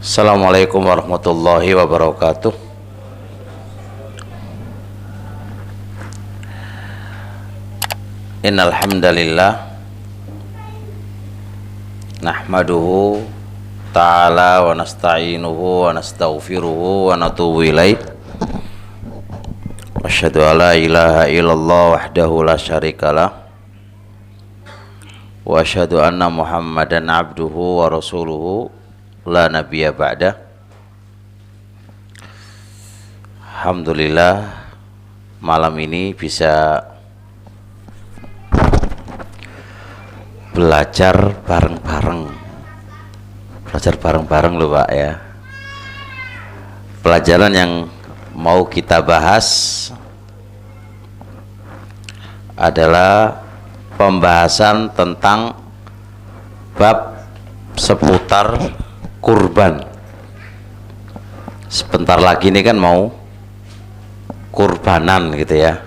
Assalamualaikum warahmatullahi wabarakatuh. Innal hamdalillah nahmaduhu ta'ala wa nasta'inuhu wa nastaghfiruhu wa natubu ilaih. Asyhadu an la ilaha illallah wahdahu la syarikalah wa asyhadu anna Muhammadan abduhu wa rasuluhu la nabiyya ba'dah. Alhamdulillah malam ini bisa belajar bareng-bareng loh Pak ya. Pelajaran yang mau kita bahas adalah pembahasan tentang bab seputar kurban. Sebentar lagi ini kan mau kurbanan gitu ya.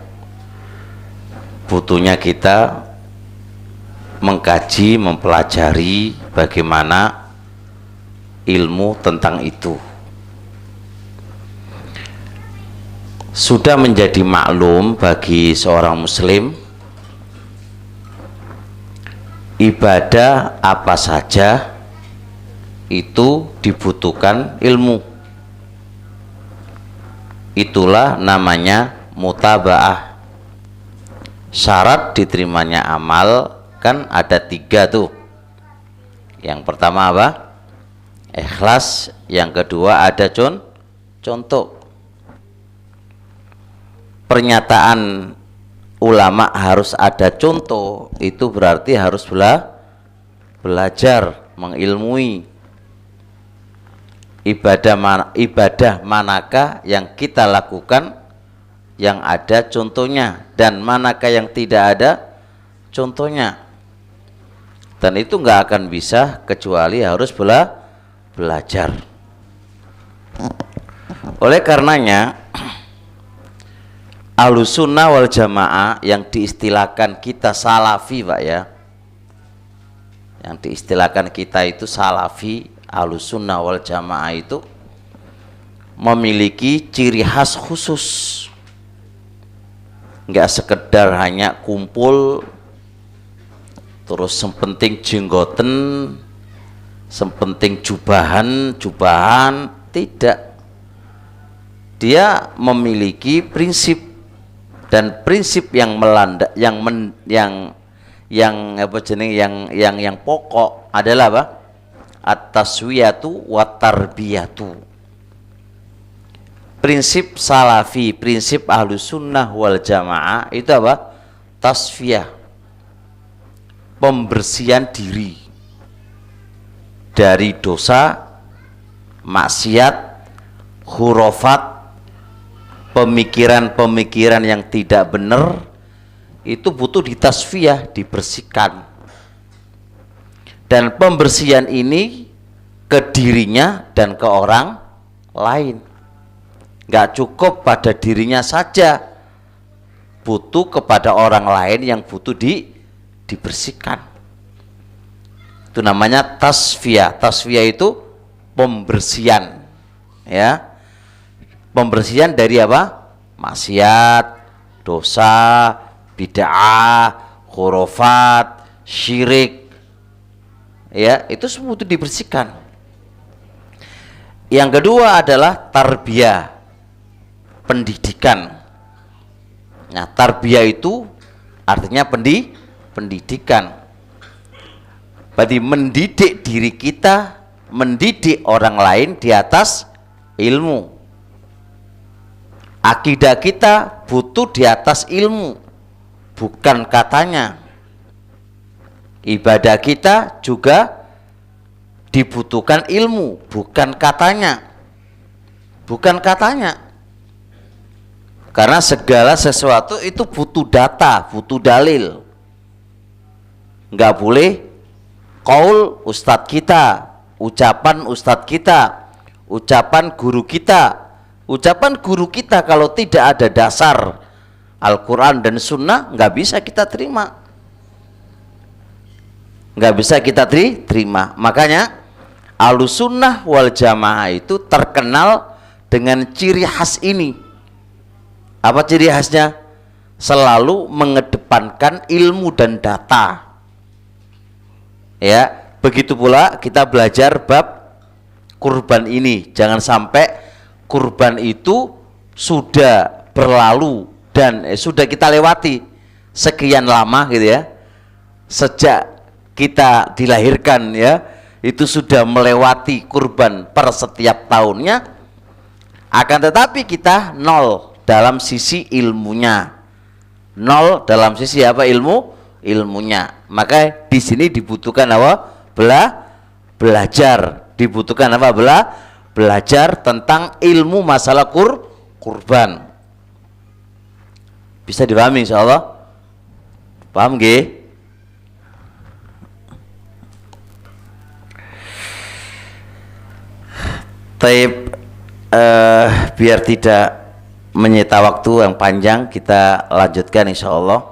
Butuhnya kita mengkaji, mempelajari bagaimana ilmu tentang itu. Sudah menjadi maklum bagi seorang muslim, ibadah apa saja itu dibutuhkan ilmu. Itulah namanya mutabaah. Syarat diterimanya amal kan ada 3 tuh. Yang pertama apa? Ikhlas. Yang kedua ada contoh. Pernyataan ulama harus ada contoh, itu berarti harus belajar, mengilmui. Ibadah manakah yang kita lakukan yang ada contohnya, dan manakah yang tidak ada contohnya. Dan itu nggak akan bisa kecuali harus belajar. Oleh karenanya Ahlussunnah wal Jamaah yang diistilahkan kita salafi Pak ya, yang diistilahkan kita itu salafi, Ahlussunnah wal Jamaah itu memiliki ciri khas khusus. Nggak sekedar hanya kumpul terus sempenting jenggoten, sempenting jubahan, tidak. Dia memiliki prinsip, dan prinsip yang melanda, yang pokok adalah apa? At-taswiyatu wa tarbiyatu. Prinsip salafi, prinsip Ahlussunnah wal Jamaah itu apa? Tasfiyah, pembersihan diri dari dosa, maksiat, khurafat, pemikiran-pemikiran yang tidak benar. Itu butuh ditasfiyah, dibersihkan. Dan pembersihan ini ke dirinya dan ke orang lain. Nggak cukup pada dirinya saja, butuh kepada orang lain yang butuh dibersihkan. Itu namanya tasfiyah. Tasfiyah itu pembersihan ya. Pembersihan dari apa? Maksiat, dosa, bid'ah, khurafat, syirik. Ya, itu semua itu dibersihkan. Yang kedua adalah tarbiyah, pendidikan. Nah, tarbiyah itu artinya pendidikan. Berarti mendidik diri kita, mendidik orang lain di atas ilmu. Akidah kita butuh di atas ilmu, bukan katanya. Ibadah kita juga dibutuhkan ilmu, bukan katanya. Karena segala sesuatu itu butuh data, butuh dalil. Nggak boleh qaul ustadz kita, ucapan ustadz kita, ucapan guru kita. Ucapan guru kita kalau tidak ada dasar Al-Quran dan Sunnah, nggak bisa kita terima. Nggak bisa kita terima. Makanya Ahlussunnah wal Jamaah itu terkenal dengan ciri khas ini. Apa ciri khasnya? Selalu mengedepankan ilmu dan data. Ya, begitu pula kita belajar bab kurban ini. Jangan sampai kurban itu sudah berlalu dan sudah kita lewati sekian lama gitu ya. Sejak kita dilahirkan ya, itu sudah melewati kurban per setiap tahunnya, akan tetapi kita nol dalam sisi ilmunya, nol dalam sisi apa ilmunya. Maka di sini dibutuhkan apa? Belajar, dibutuhkan apa? Belajar tentang ilmu masalah kurban. Bisa dipahami insyaallah? Paham nggih? Taib, biar tidak menyita waktu yang panjang, kita lanjutkan insya Allah.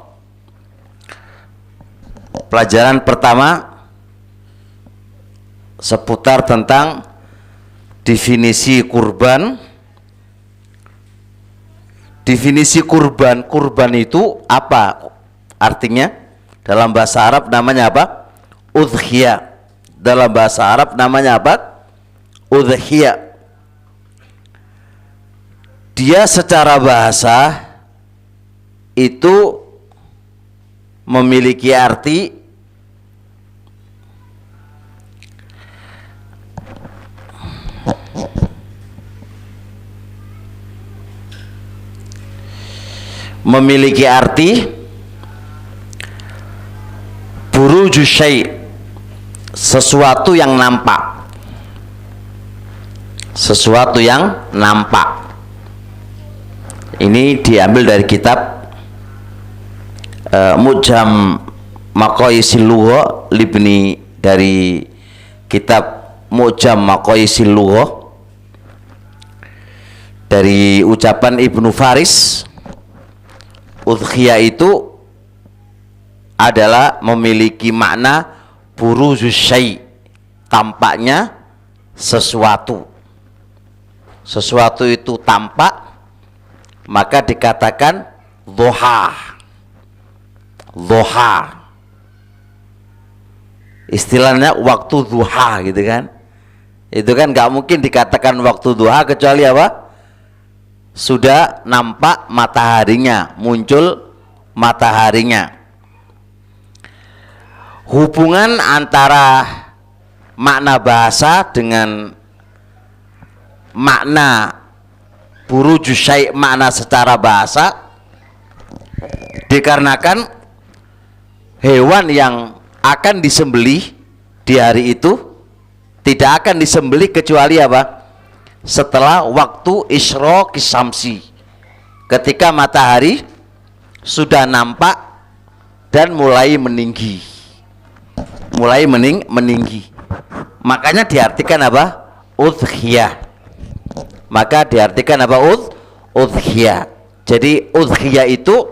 Pelajaran pertama seputar tentang definisi kurban. Definisi kurban, kurban itu apa artinya? Dalam bahasa Arab namanya apa? Udhiyah. Dalam bahasa Arab namanya apa? Udhiyah. Dia secara bahasa itu memiliki arti buruju syai', sesuatu yang nampak, sesuatu yang nampak. Ini diambil dari kitab Mu'jam Maqayisil Lugha Libni, dari kitab Mu'jam Maqayisil Lugha dari ucapan Ibnu Faris. Udhiyah itu adalah memiliki makna buruzus syai', tampaknya sesuatu. Sesuatu itu tampak, maka dikatakan dhuha. Dhuha istilahnya waktu duha gitu kan. Itu kan nggak mungkin dikatakan waktu duha kecuali apa? Sudah nampak mataharinya, muncul mataharinya. Hubungan antara makna bahasa dengan makna buruju syai', makna secara bahasa, dikarenakan hewan yang akan disembelih di hari itu tidak akan disembelih kecuali apa? Setelah waktu isyraqis syamsi, ketika matahari sudah nampak dan mulai meninggi, meninggi. Makanya diartikan apa? Udhiyah. Maka diartikan apa? Udhiyah. Jadi udhiyah itu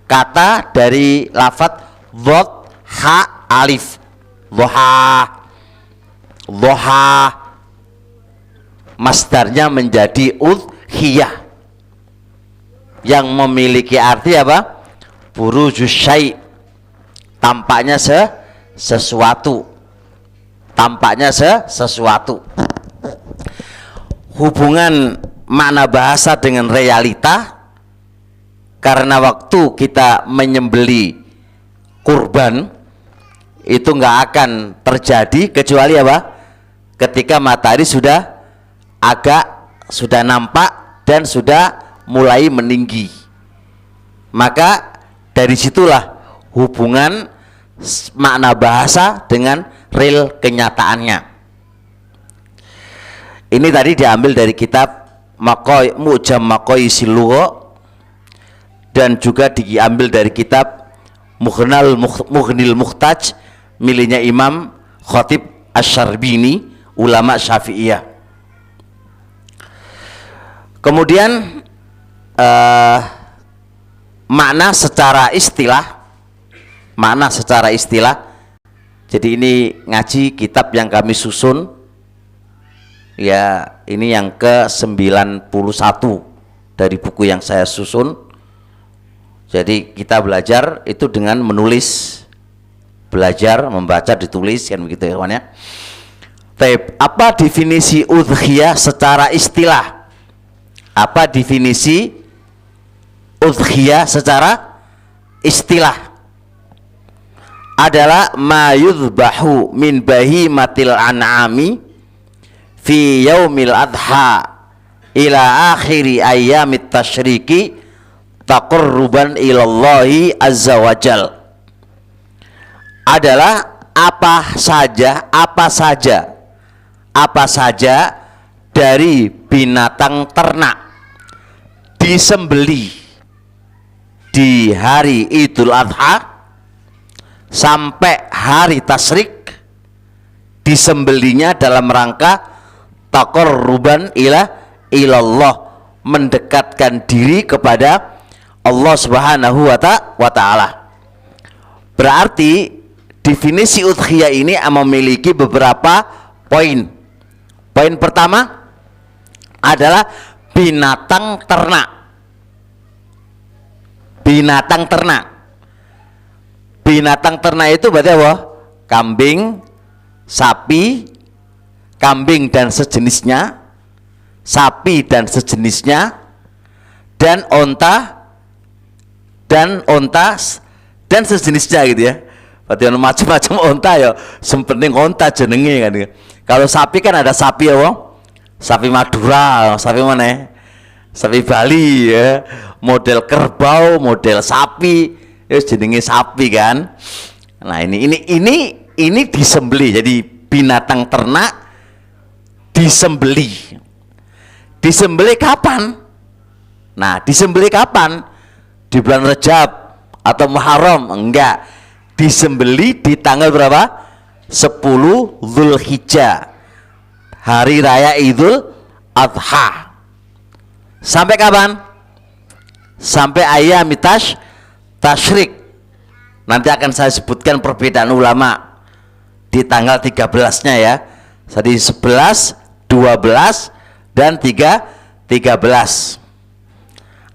kata dari lafadz dhad ha alif, dhuha. Dhuha masdarnya menjadi udhiyah, yang memiliki arti apa? Burujus syai', tampaknya sesuatu, tampaknya sesuatu. Hubungan makna bahasa dengan realita, karena waktu kita menyembeli kurban itu nggak akan terjadi kecuali apa? Ketika matahari sudah nampak dan sudah mulai meninggi. Maka dari situlah hubungan makna bahasa dengan real kenyataannya. Ini tadi diambil dari kitab Mu'jam Maqayisil Lugha, dan juga diambil dari kitab Mughnil Muhtaj miliknya Imam Khatib Asy-Syarbini, ulama Syafi'iyah. Kemudian makna secara istilah, jadi ini ngaji kitab yang kami susun Ya, ini yang ke-91 dari buku yang saya susun. Jadi kita belajar itu dengan menulis, belajar membaca ditulis kan begitu ya kawan ya. Baik, apa definisi udhiyah secara istilah? Apa definisi udhiyah secara istilah? Adalah ma yudhbahu min bahimatil an'ami fi yaumil adha ila akhiri ayyamit tasyriki taqarruban ilallahi azza wajal. Adalah apa saja dari binatang ternak disembeli di hari Idul Adha sampai hari tasyrik, disembelinya dalam rangka taqarruban ilallah, mendekatkan diri kepada Allah Subhanahu wa ta'ala. Berarti definisi udhiyah ini memiliki beberapa poin. Poin pertama adalah binatang ternak. Binatang ternak. Binatang ternak itu berarti apa? Kambing, sapi, kambing dan sejenisnya, sapi dan sejenisnya, dan onta dan sejenisnya gitu ya. Berarti macam-macam onta ya, sempenting onta jenenge kan. Kalau sapi kan ada sapi ya, sapi Madura, sapi mana ya? Sapi Bali ya, model kerbau, model sapi. Jenenge sapi kan. Nah, ini disembeli. Jadi binatang ternak disembeli. Disembeli kapan? Nah, disembeli kapan? Di bulan Rajab atau Muharram? Enggak. Disembeli di tanggal berapa? 10 Zulhijjah. Hari raya Idul Adha. Sampai kapan? Sampai ayyamit tasyrik. Nanti akan saya sebutkan perbedaan ulama di tanggal 13-nya ya. Jadi 11, 12 dan 13.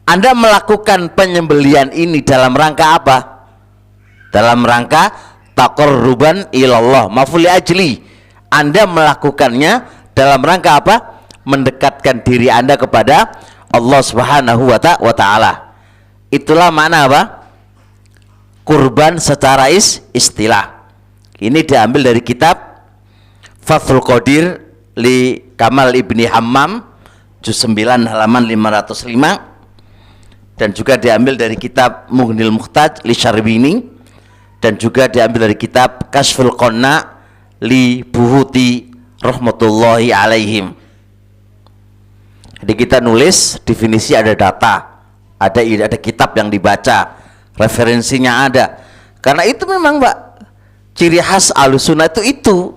Anda melakukan penyembelian ini dalam rangka apa? Dalam rangka taqarruban ilallah, maf'ul ajli. Anda melakukannya dalam rangka apa? Mendekatkan diri Anda kepada Allah Subhanahu wa ta'ala. Itulah makna apa? Kurban secara istilah. Ini diambil dari kitab Fathul Qadir li Kamal Ibni Hammam juz 9 halaman 505, dan juga diambil dari kitab Mughnil Muhtaj li Syarbini, dan juga diambil dari kitab Kashful Qonna li Buhuti rahmatullahi alaihim. Jadi kita nulis definisi, ada data, ada kitab yang dibaca, referensinya ada. Karena itu memang Pak, ciri khas Ahlussunnah itu.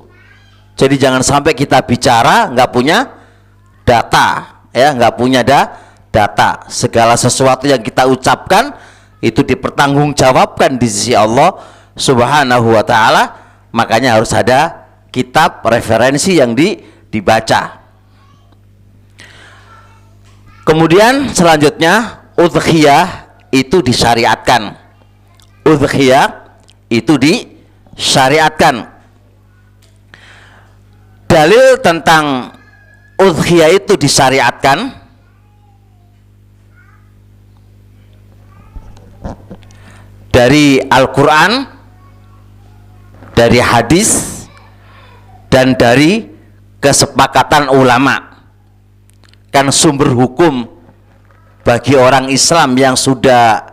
Jadi jangan sampai kita bicara nggak punya data, ya, nggak punya data. Segala sesuatu yang kita ucapkan itu dipertanggungjawabkan di sisi Allah Subhanahu wa ta'ala. Makanya harus ada kitab referensi yang dibaca. Kemudian selanjutnya udhiyah itu disyariatkan. Udhiyah itu disyariatkan. Dalil tentang udhiyah itu disyariatkan dari Al-Quran, dari hadis, dan dari kesepakatan ulama. Kan sumber hukum bagi orang Islam yang sudah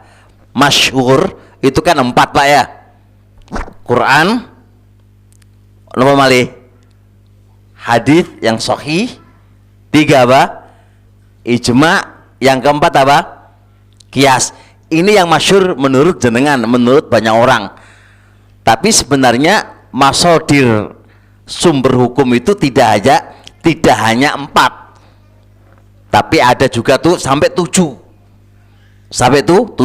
masyhur itu kan 4 Pak ya. Quran, apa malih? Hadis yang sahih. 3 apa? Ijma. Yang keempat apa? Qiyas. Ini yang masyhur menurut jenengan, menurut banyak orang. Tapi sebenarnya masodir sumber hukum itu tidak hanya 4. Tapi ada juga tuh sampai 7. Sampai 7.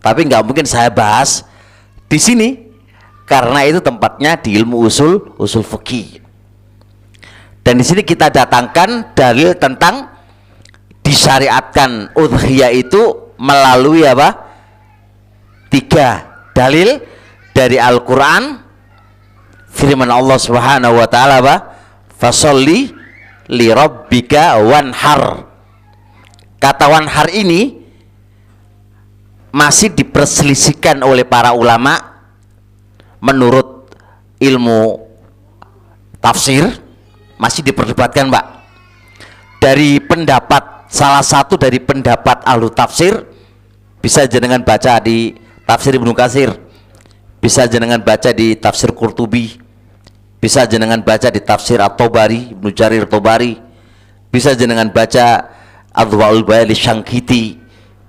Tapi nggak mungkin saya bahas di sini karena itu tempatnya di ilmu usul fikih. Dan di sini kita datangkan dalil tentang disyariatkan udhiyah itu melalui apa? 3 dalil dari Al-Quran, firman Allah Subhanahu wa ta'ala apa? Fasolli li rabbika wanhar. Kata wanhar ini masih diperselisihkan oleh para ulama menurut ilmu tafsir, masih diperdebatkan, Pak. Dari pendapat, salah satu dari pendapat ahlu tafsir, bisa jenengan baca di tafsir Ibnu Katsir, bisa jenengan baca di tafsir Qurtubi, bisa jenengan baca di tafsir At-Tabari, Ibnu Jarir Tabari, bisa jenengan baca Adwaul Bayan li Syangkiti,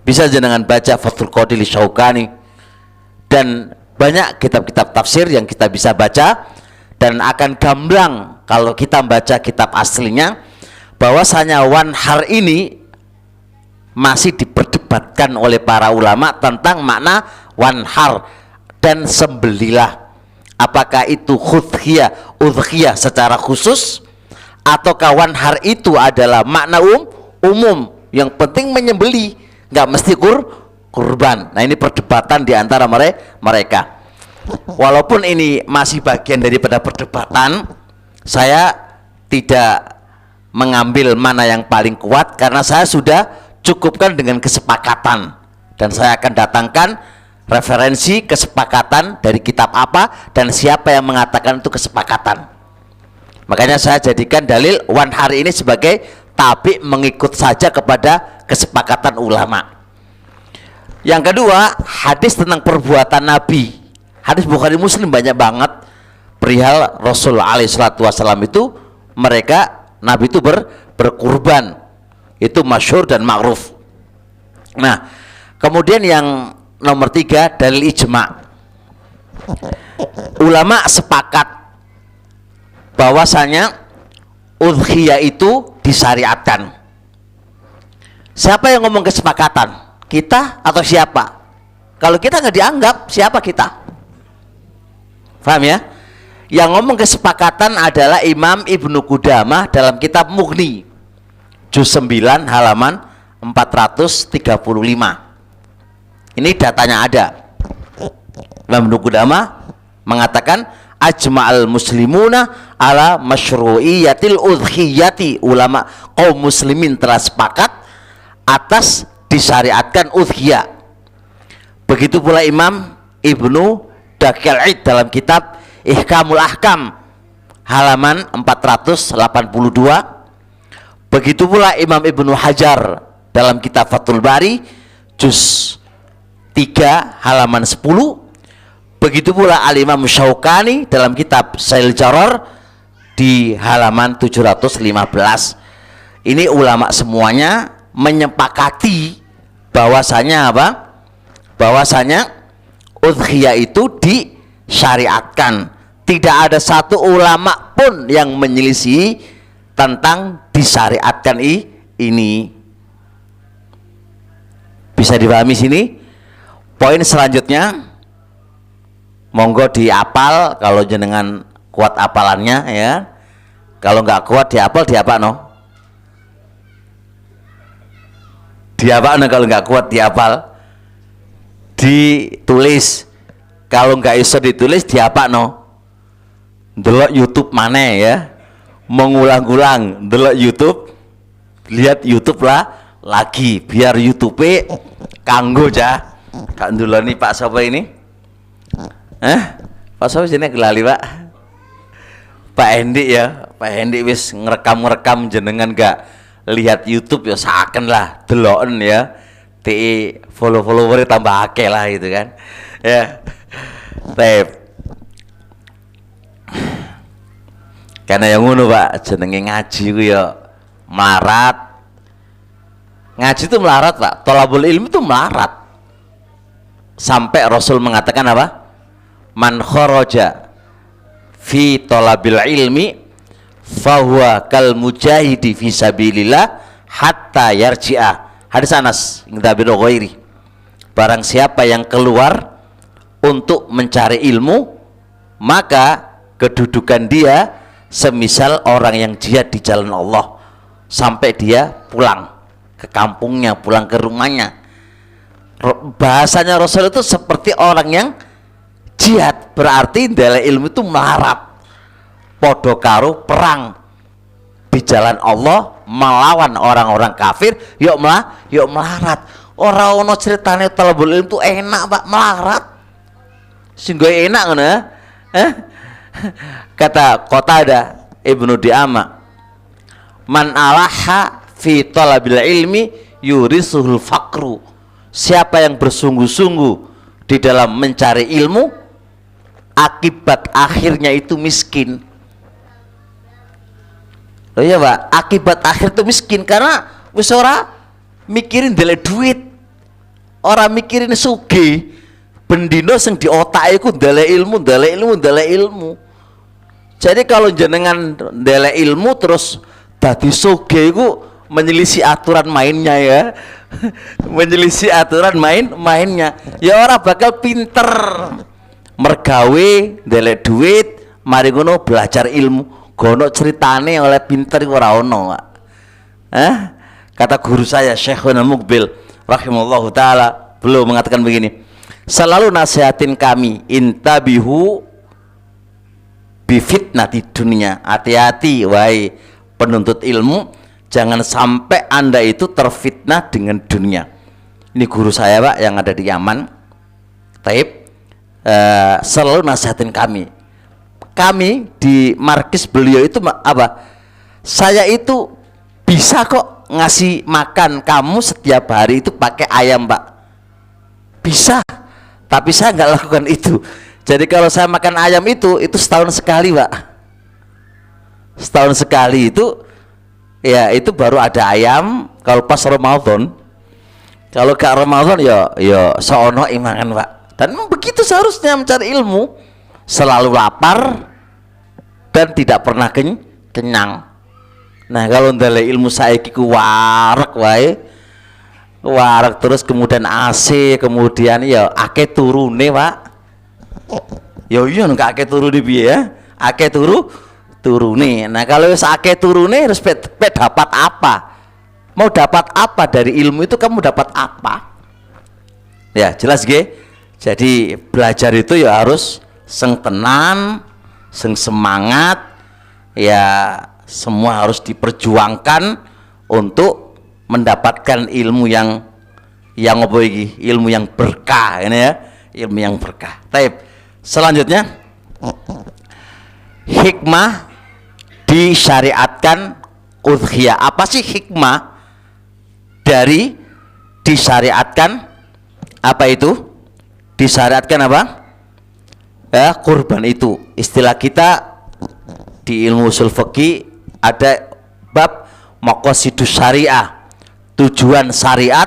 bisa jenengan baca Fathul Qadir li Syaukani, dan banyak kitab-kitab tafsir yang kita bisa baca. Dan akan gamblang kalau kita baca kitab aslinya, bahwasanya wanhar ini masih diperdebatkan oleh para ulama tentang makna wanhar, dan sembelilah. Apakah itu udhiyah secara khusus, ataukah wanhar itu adalah makna umum, yang penting menyembeli, nggak mesti kurban. Nah, ini perdebatan di antara mereka. Walaupun ini masih bagian daripada perdebatan, saya tidak mengambil mana yang paling kuat, karena saya sudah cukupkan dengan kesepakatan, dan saya akan datangkan referensi kesepakatan dari kitab apa dan siapa yang mengatakan itu kesepakatan. Makanya saya jadikan dalil wanhar ini sebagai tabi, mengikut saja kepada kesepakatan ulama. Yang kedua, hadis tentang perbuatan Nabi. Hadis Bukhari Muslim banyak banget perihal Rasul alaihissalam itu, mereka Nabi itu berkurban, itu masyhur dan ma'ruf. Nah, kemudian yang nomor 3, dalil ijma. Ulama sepakat bahwasanya udhiyah itu disyariatkan. Siapa yang ngomong kesepakatan? Kita atau siapa? Kalau kita nggak dianggap, siapa kita? Paham ya? Yang ngomong kesepakatan adalah Imam Ibnu Qudamah dalam kitab Mughni, juz 9 halaman 435. Ini datanya ada. Imam Ibnu Qudamah mengatakan ajma'al muslimuna ala masyru'iyatil udhiyati. Ulama kaum muslimin telah sepakat atas disyariatkan udhiyah. Begitu pula Imam Ibnu Daqiq dalam kitab Ihkamul Ahkam halaman 482. Begitu pula Imam Ibnu Hajar dalam kitab Fathul Bari juz 3 halaman 10. Begitu pula Al-Imam Syaukani dalam kitab Sail Jarrar di halaman 715. Ini ulama semuanya menyepakati bahwasanya apa? Bahwasanya udhiyah itu disyariatkan. Tidak ada satu ulama pun yang menyelisih tentang disyariatkan ini. Bisa dipahami sini? Poin selanjutnya, monggo dihafal kalau jenengan kuat hafalannya ya. Kalau nggak kuat dihafal, diapa no? Diapa no kalau nggak kuat dihafal? Ditulis. Kalau nggak iso ditulis diapa no? Delok YouTube mana ya? Mengulang-ulang delok YouTube, lihat YouTube lah lagi biar YouTube kanggo ja. Kak nduloni Pak sapa ini? Pak sapa sini gelali Pak? Pak Hendi ya. Pak Hendi wis ngerekam jenengan gak lihat YouTube ya saken lah deloken ya. TE follower tambah akeh lah gitu kan. Ya. Tep. Karena yang ngono Pak, jenenge ngaji ku ya melarat. Ngaji itu melarat Pak, thalabul ilmi itu melarat. Sampai Rasul mengatakan apa? Man kharaja fi thalabil ilmi fahuwa kal mujahidi fi sabilillah hatta yarji'a. Hadis Anas bin Ghairi. Barang siapa yang keluar untuk mencari ilmu, maka kedudukan dia semisal orang yang jihad di jalan Allah sampai dia pulang ke kampungnya, pulang ke rumahnya. Bahasanya Rasul itu seperti orang yang jihad, berarti dalam ilmu itu melarat, podo karo perang di jalan Allah melawan orang-orang kafir, yuk melarat. Orang ono ceritane talabul ilmu itu enak Pak, melarat sehingga enak ngono ya. Kata Qatadah Ibnu Di'ama, man alaha fi talabil ilmi yurisuhul fakru. Siapa yang bersungguh-sungguh di dalam mencari ilmu, akibat akhirnya itu miskin. Oh iya Pak, akibat akhir itu miskin karena wis ora mikirin ndelek duit, ora mikirin sugih. Bendino sing di otak iku ndelek ilmu. Jadi kalau jenengan ndelek ilmu terus dadi sugih iku menyelisih aturan mainnya ya. Menyelisih aturan mainnya. Ya ora bakal pinter. Mergawe ndelek duit, mari ngono belajar ilmu. Gono ceritane oleh pinter iku ora ono, Pak. Kata guru saya Syekhuna Muqbil rahimallahu taala, beliau mengatakan begini, selalu nasihatin kami, intabihu bifitnah di dunia. Hati-hati wahai penuntut ilmu, jangan sampai Anda itu terfitnah dengan dunia. Ini guru saya Pak yang ada di Yaman. Taib, selalu nasihatin kami di markis beliau itu apa? Saya itu bisa kok ngasih makan kamu setiap hari itu pakai ayam Pak. Bisa, tapi saya nggak lakukan itu. Jadi kalau saya makan ayam itu setahun sekali Pak. Setahun sekali itu, ya itu baru ada ayam kalau pas Ramadan. Kalau gak Ramadan ya seono imangan Pak. Dan begitu seharusnya mencari ilmu, selalu lapar dan tidak pernah kenyang. Nah kalau ndale ilmu saiki ku warek wae, warek terus kemudian AC, kemudian ya akeh turune Pak. Ya iya nek akeh turune piye ya? Akeh turune. Nah kalau wis akeh turune harus dapat apa? Mau dapat apa dari ilmu itu, kamu dapat apa? Ya jelas nggih. Jadi belajar itu ya harus sing tenan, sing semangat, ya semua harus diperjuangkan untuk mendapatkan ilmu yang apa iki? Ilmu yang berkah ini ya, ilmu yang berkah. Baik. Selanjutnya hikmah disyariatkan udhiyah. Apa sih hikmah dari disyariatkan apa itu? Disyariatkan apa? Ya, kurban itu. Istilah kita di ilmu usul fikih ada bab maqasidus syariah, tujuan syariat.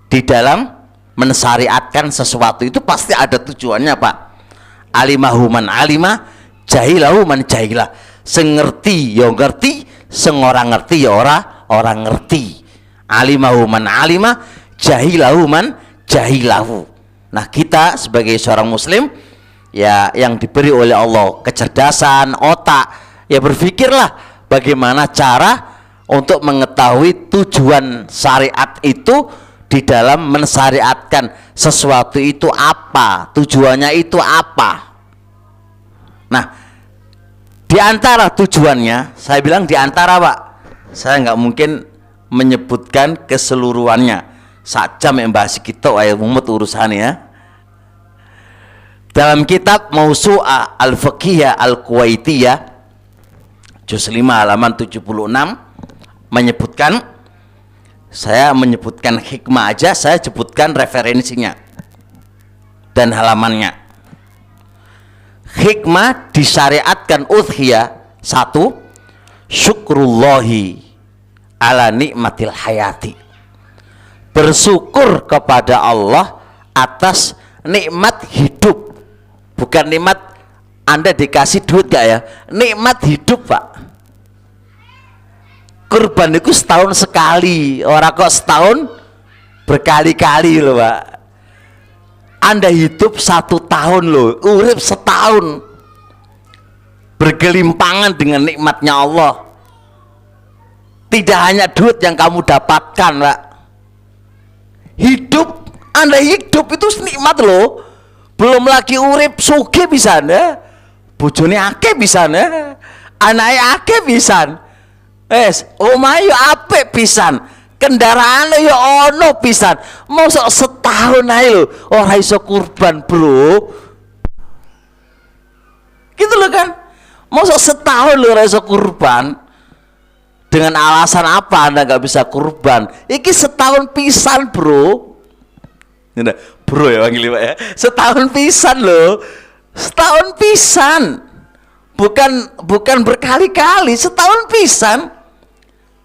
Di dalam mensyariatkan sesuatu itu pasti ada tujuannya Pak. Alimahu man alima, jahilahu man jahilah. Sing ngerti ya ngerti, sing ora ngerti ya ora ngerti. Alimahu man alima, jahilahu man jahilahu. Nah kita sebagai seorang muslim ya yang diberi oleh Allah kecerdasan otak, ya berpikirlah bagaimana cara untuk mengetahui tujuan syariat itu di dalam mensyariatkan sesuatu itu apa, tujuannya itu apa. Nah di antara tujuannya, saya bilang di antara Pak, saya nggak mungkin menyebutkan keseluruhannya. Saja membahas kita ayat umut urusannya ya. Dalam kitab Mausu'ah Al-Fiqhiyah Al-Kuwaitiyah juz 5 halaman 76 menyebutkan, saya menyebutkan hikmah aja, saya sebutkan referensinya dan halamannya. Hikmah disyariatkan udhiyah, satu, syukrullahi ala nikmatil hayati, bersyukur kepada Allah atas nikmat hidup. Bukan nikmat Anda dikasih duit gak ya, nikmat hidup Pak. Kurban itu setahun sekali, orang kok setahun berkali-kali loh Pak. Anda hidup 1 tahun loh, urip setahun, bergelimpangan dengan nikmatnya Allah. Tidak hanya duit yang kamu dapatkan, Pak. Hidup, Anda hidup itu nikmat loh. Belum lagi urip sugih pisan ya. Bojone akeh pisan ya. Anake akeh pisan. Omahe yo apik pisan. Kendaraan yo ono pisan. Mosok setahun ae lho ora iso kurban, Bro. Gitu loh kan. Mosok setahun lho ora iso kurban. Dengan alasan apa Anda nggak bisa kurban? Iki setahun pisan, Bro. Nah, bro ya panggil Pak ya. Setahun pisan loh. Setahun pisan. Bukan berkali-kali, setahun pisan.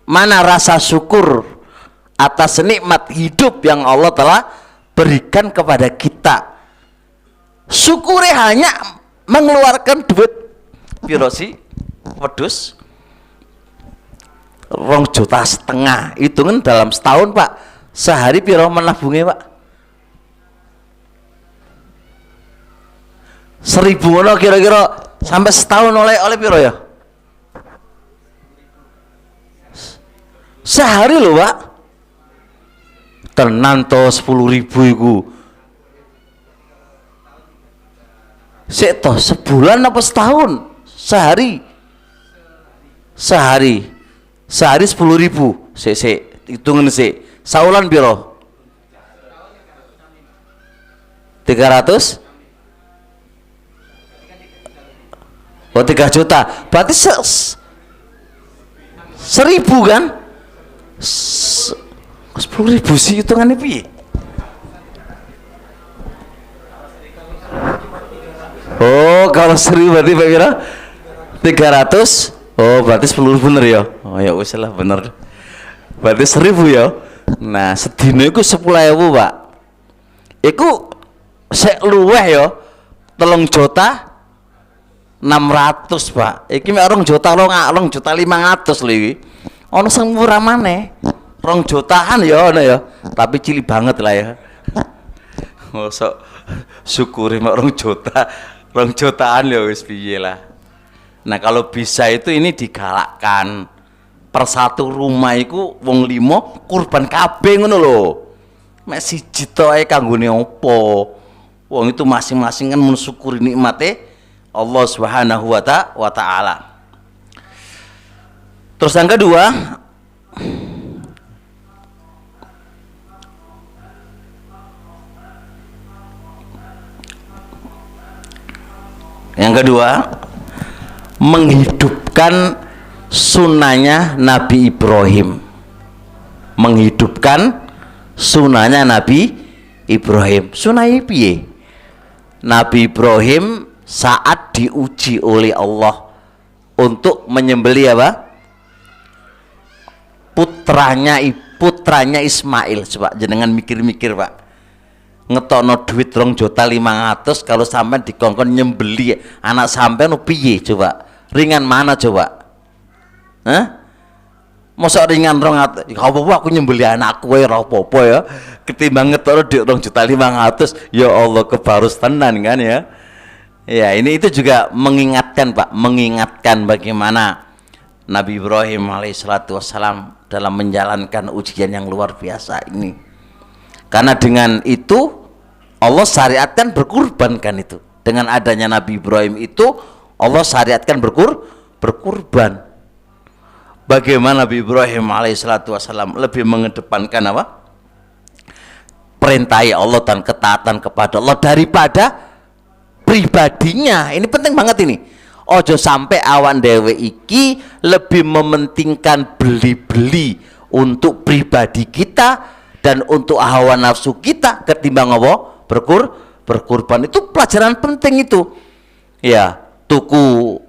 Mana rasa syukur atas nikmat hidup yang Allah telah berikan kepada kita? Syukuri hanya mengeluarkan duit piro sih? Wedhus 2,5 juta. Hitungan dalam setahun, Pak. Sehari piro menabungnya, Pak? 1.000 ngono kira-kira sampai setahun oleh piro ya? Sehari loh, Pak. Tenan to 10.000 iku. Sik to sebulan apa setahun? Sehari. Sehari 10.000. Sik hitungan sik. Saulan piro? 300? Oh 3 juta. Berarti 1.000 kan? 10.000 sih hitungannya piye? Oh kalau 1.000 berarti Pak Wira 300. Oh berarti 10.000 bener ya? Oh ya wis lah bener. Berarti 1.000 ya. Nah sedina iku 10.000, Pak. Iku sek luweh ya 3 juta 600, Pak. Iki mek 2 juta 2.500.000 lho iki. Ono sing murah maneh. 2 jutaan ya ono ya. Tapi cilik banget lah ya. Mosok syukuri mek 2 juta. 2 jutaan ya wis piye lah. Nah kalau bisa itu ini digalakkan per satu rumah iku wong 5 kurban kabeh ngono lho. Mek siji to ae kanggone opo? Wong itu masing-masing kan mensyukuri nikmate Allah Subhanahu wa ta'ala. Terus yang kedua, menghidupkan sunnahnya Nabi Ibrahim. Menghidupkan sunnahnya Nabi Ibrahim. Sunnahnya piye? Nabi Ibrahim saat diuji oleh Allah untuk menyembelih apa? Putranya Ismail. Coba jenengan mikir-mikir, Pak. Ngetokno duit 2.500.000 kalau sampai dikongkon nyembeli anak sampean piye coba? Ringan mana coba? Hah? Mosok ringan 200. Apa aku nyembeli anakku wae ora apa-apa ya. Ketimbang ngetokno duit 2.500.000, ya Allah kebarus tenan kan ya. Ya, ini itu juga mengingatkan, Pak, mengingatkan bagaimana Nabi Ibrahim alaihissalatu wassalam dalam menjalankan ujian yang luar biasa ini. Karena dengan itu Allah syariatkan berkurban kan itu. Dengan adanya Nabi Ibrahim itu Allah syariatkan berkurban. Bagaimana Nabi Ibrahim alaihissalatu wassalam lebih mengedepankan apa? Perintah Allah dan ketaatan kepada Allah daripada pribadinya. Ini penting banget ini. Ojo sampai awan dewe iki lebih mementingkan beli-beli untuk pribadi kita dan untuk hawa nafsu kita ketimbang apa? Berkurban. Itu pelajaran penting itu. Ya, tuku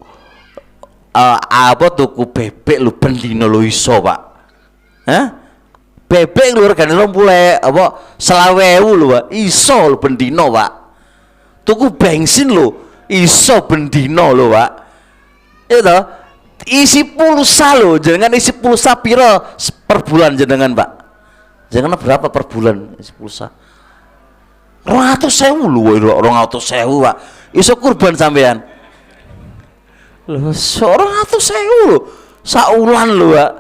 tuku bebek lu bendino lu iso, Pak. Hah? Bebek lu regane 20 apa 20.000 lu, Pak. Iso lu bendino, Pak. Tuku bensin lu iso bendino lho, Pak. Itu isi pulsa lho, jangan isi pulsa piro per bulan jenengan, Pak? Jangan berapa per bulan isi pulsa? 200.000 lho, 200.000, Pak. Iso kurban sampean. Loh, seorang atau sewu saulan loh, Pak.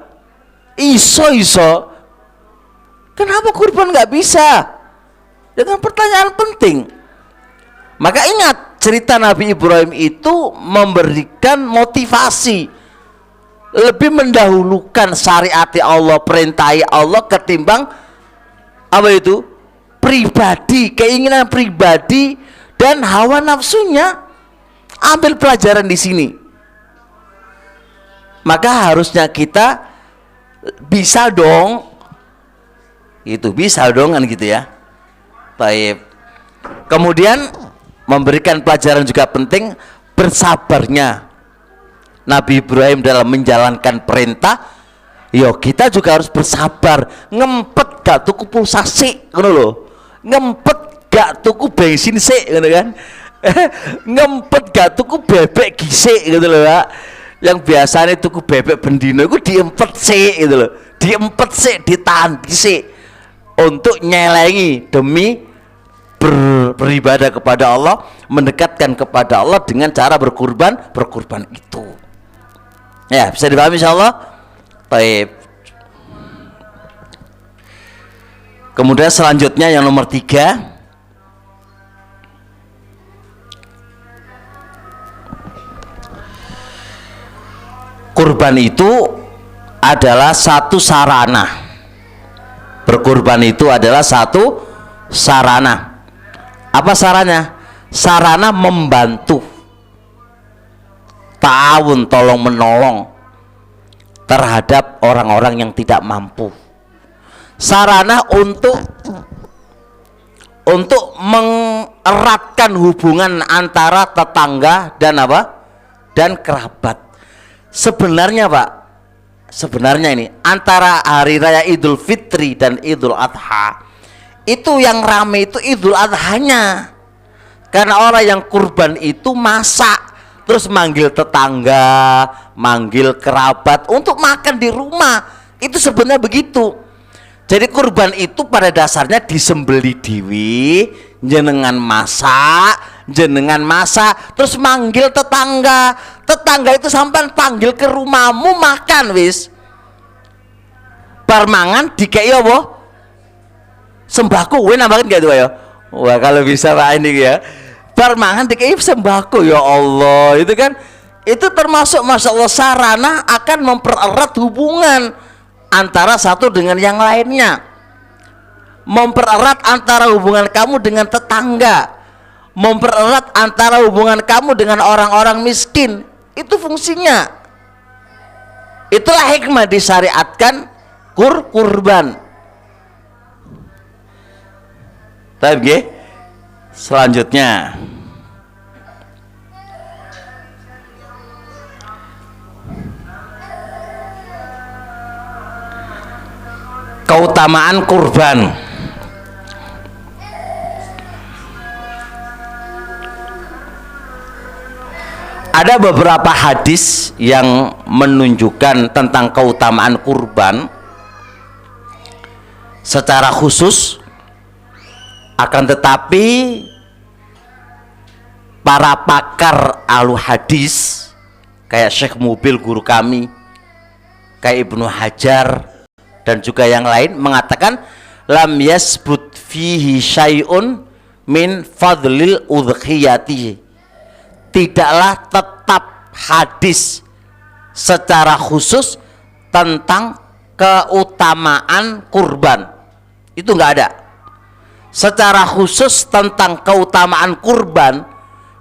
Iso. Kenapa kurban nggak bisa? Dengan pertanyaan penting. Maka ingat, cerita Nabi Ibrahim itu memberikan motivasi, lebih mendahulukan syariat Allah, perintah Allah ketimbang apa itu? Pribadi, keinginan pribadi dan hawa nafsunya. Ambil pelajaran di sini. Maka harusnya kita bisa dong, itu bisa dong kan gitu ya. Baik. Kemudian memberikan pelajaran juga penting, bersabarnya Nabi Ibrahim dalam menjalankan perintah. Yo, kita juga harus bersabar. Ngempet gak tuku pulsa sik ngono lho. Ngempet gak tuku bensin sik ngono kan. Ngempet gak tuku bebek gisik gitu loh, Pak. Yang biasanya tuku bebek bendino itu diempet sik gitu loh. Diempet sik, ditahan sik untuk nyelengi demi beribadah kepada Allah, mendekatkan kepada Allah dengan cara berkurban itu. Ya, bisa dipahami insyaallah. Baik. Kemudian selanjutnya yang nomor 3, kurban itu adalah satu sarana. Berkurban itu adalah satu sarana. Apa sarana? Sarana membantu, ta'awun, tolong menolong terhadap orang-orang yang tidak mampu. Sarana untuk mengeratkan hubungan antara tetangga dan apa? Dan kerabat. Sebenarnya Pak, sebenarnya ini antara hari raya Idul Fitri dan Idul Adha itu yang rame itu Idul Adhanya, karena orang yang kurban itu masak terus manggil tetangga, manggil kerabat untuk makan di rumah. Itu sebenarnya begitu. Jadi kurban itu pada dasarnya disembeli dewi, jenengan masak terus manggil tetangga itu sampai panggil ke rumahmu makan wis. Bar mangan dikei apa? Sembako. Kowe nambahin gak tuh ya? Wah, kalau bisa Pak ini ya. Bar mangan dikei sembako, ya Allah. Itu kan itu termasuk masya Allah sarana akan mempererat hubungan antara satu dengan yang lainnya, mempererat antara hubungan kamu dengan tetangga, mempererat antara hubungan kamu dengan orang-orang miskin. Itu fungsinya. Itulah hikmah disyariatkan kurban. Tapi selanjutnya keutamaan kurban. Ada beberapa hadis yang menunjukkan tentang keutamaan kurban secara khusus, akan tetapi para pakar ahlu hadis kayak Syekh Mubil guru kami, kayak Ibnu Hajar dan juga yang lain mengatakan lam yasbut fihi syai'un min fadlil udhiyati, tidaklah tetap hadis secara khusus tentang keutamaan kurban. Itu nggak ada secara khusus tentang keutamaan kurban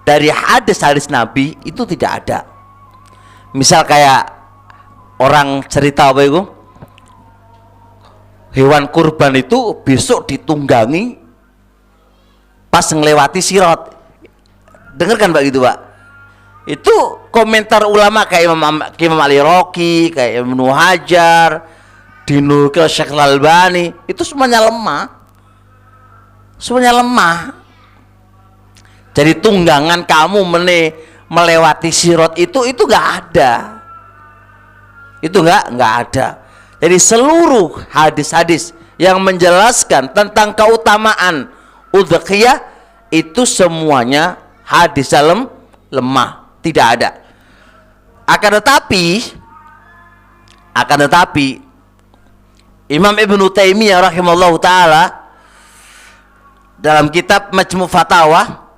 dari hadis-hadis Nabi, itu tidak ada. Misal kayak orang cerita apa itu, hewan kurban itu besok ditunggangi pas ngelewati sirat. Dengarkan Pak gitu Pak. Itu komentar ulama kayak Imam Ali Roki, kayak Ibnu Hajar, dinukil Syekh Al-Albani, itu semuanya lemah. Semuanya lemah. Jadi tunggangan kamu melewati sirat itu nggak ada. Itu nggak ada. Jadi seluruh hadis-hadis yang menjelaskan tentang keutamaan udhiyah itu semuanya hadis lemah, tidak ada. Akan tetapi Imam Ibnu Taimiyah rahimahullahu taala dalam kitab Majmu' Fatawa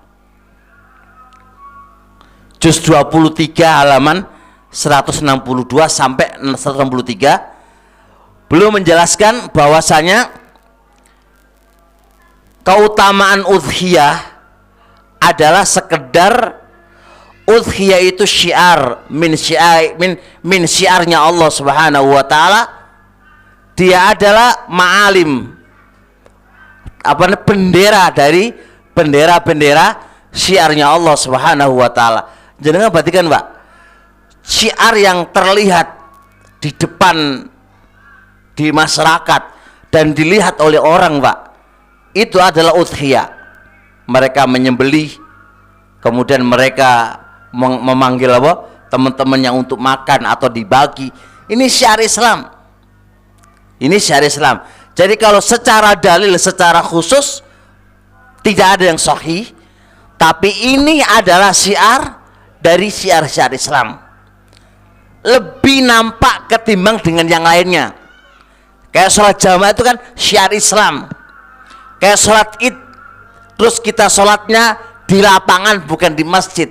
juz 23 halaman 162 sampai 163 beliau menjelaskan bahwasanya keutamaan udhiyah adalah sekedar udhiyah itu syiar min syiarnya Allah Subhanahu wa taala. Dia adalah ma'alim, bendera dari bendera-bendera syiarnya Allah Subhanahu wa taala. Jangan perhatikan, Pak. Syiar yang terlihat di depan di masyarakat dan dilihat oleh orang, Pak, itu adalah udhiyah. Mereka menyembelih, kemudian mereka memanggil teman-temannya untuk makan atau dibagi. Ini syiar Islam. Ini syariat Islam. Jadi kalau secara dalil, secara khusus tidak ada yang sahih, tapi ini adalah syiar dari syiar-syiar Islam. Lebih nampak ketimbang dengan yang lainnya. Kayak sholat jamaah itu kan syiar Islam. Kayak sholat id, terus kita sholatnya di lapangan bukan di masjid,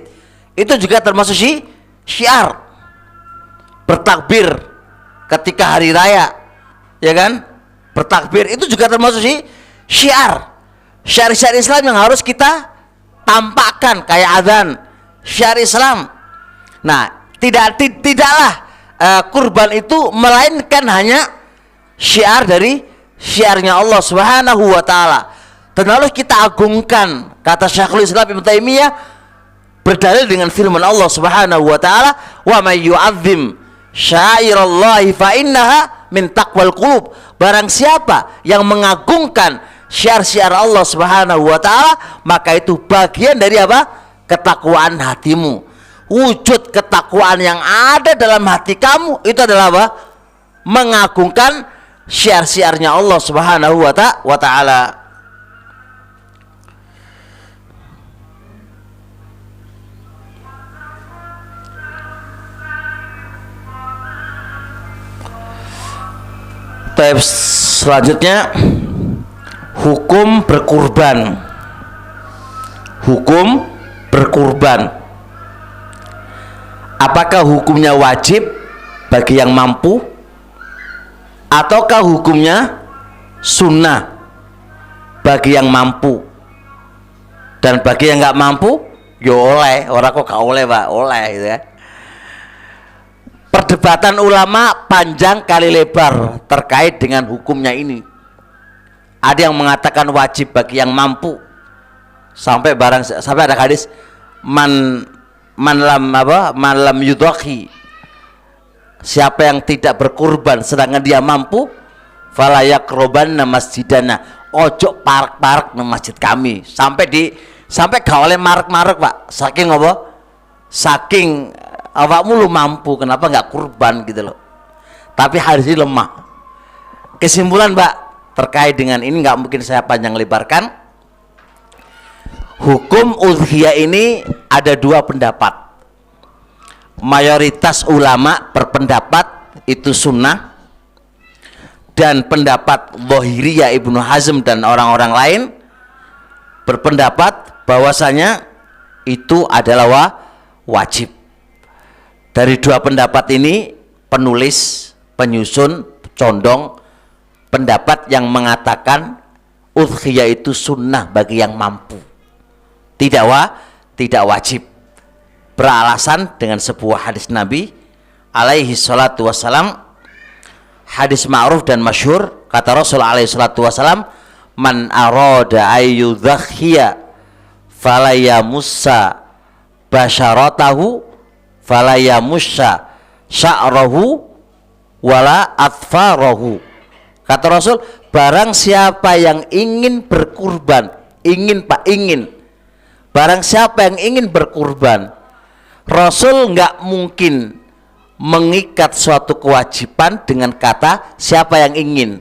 itu juga termasuk syiar. Bertakbir ketika hari raya, ya kan, bertakbir itu juga termasuk syiar Islam yang harus kita tampakkan, kayak adzan, syiar Islam. Nah, tidaklah kurban itu melainkan hanya syiar dari syiarnya Allah Subhanahu wa taala, dan harus kita agungkan. Kata Syekhul Islam Ibnu Taimiyah berdalil dengan firman Allah Subhanahu wa taala, wa may yu'azzim syairallahi fa innaha min taqwal qulub. Barang siapa yang mengagungkan syiar-syiar Allah Subhanahu wa taala, maka itu bagian dari apa? Ketakwaan hatimu. Wujud ketakwaan yang ada dalam hati kamu itu adalah apa? Mengagungkan syiar-syiarnya Allah Subhanahu wa taala. Selanjutnya, hukum berkurban. Hukum berkurban, apakah hukumnya wajib bagi yang mampu, ataukah hukumnya sunnah bagi yang mampu? Dan bagi yang nggak mampu, ya oleh. Orang kok gak oleh, Pak? Oleh gitu ya. Perdebatan ulama panjang kali lebar terkait dengan hukumnya ini. Ada yang mengatakan wajib bagi yang mampu, sampai ada hadis man lam yudhahi, siapa yang tidak berkurban sedangkan dia mampu, fala yaqrabanna masjidana, ojo parak-parak nang masjid kami. Sampai gak oleh marek-marek, Pak. Saking apa? Saking awakmu lu mampu, kenapa nggak kurban gitu loh. Tapi hadis ini lemah. Kesimpulan, Pak, terkait dengan ini nggak mungkin saya panjang lebarkan. Hukum udhiyah ini ada dua pendapat. Mayoritas ulama berpendapat itu sunnah, dan pendapat Dhahiriyah Ibnu Hazm dan orang-orang lain berpendapat bahwasanya itu adalah wajib. Dari dua pendapat ini, penulis, penyusun condong pendapat yang mengatakan udhiyah itu sunnah bagi yang mampu, tidak wajib, beralasan dengan sebuah hadis Nabi alaihi salatu wassalam, hadis ma'ruf dan masyhur. Kata Rasul alaihi salatu wassalam, man arada ayyudhiyya falayamussa basyaratahu falayamussa sya'rahu wala atfarahu. Kata Rasul, barang siapa yang ingin berkurban, barang siapa yang ingin berkurban, Rasul nggak mungkin mengikat suatu kewajiban dengan kata siapa yang ingin.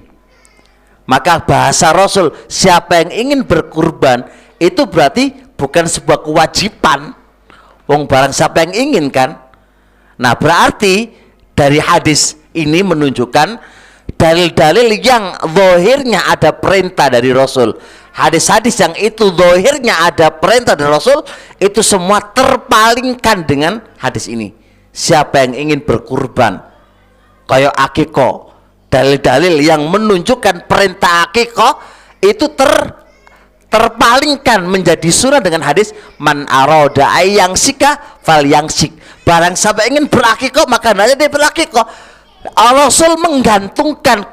Maka bahasa Rasul siapa yang ingin berkurban itu berarti bukan sebuah kewajiban. Wong barang siapa yang ingin kan. Nah, berarti dari hadis ini menunjukkan dalil-dalil yang zahirnya ada perintah dari Rasul, hadis-hadis yang itu zahirnya ada perintah dari Rasul, itu semua terpalingkan dengan hadis ini. Siapa yang ingin berkurban kayak akikoh, dalil-dalil yang menunjukkan perintah akikoh itu terpalingkan menjadi sunnah dengan hadis man aroda ayang sika fal yang sik, barang siapa ingin berakikoh maka hendaknya dia berakikoh. Rasul menggantungkan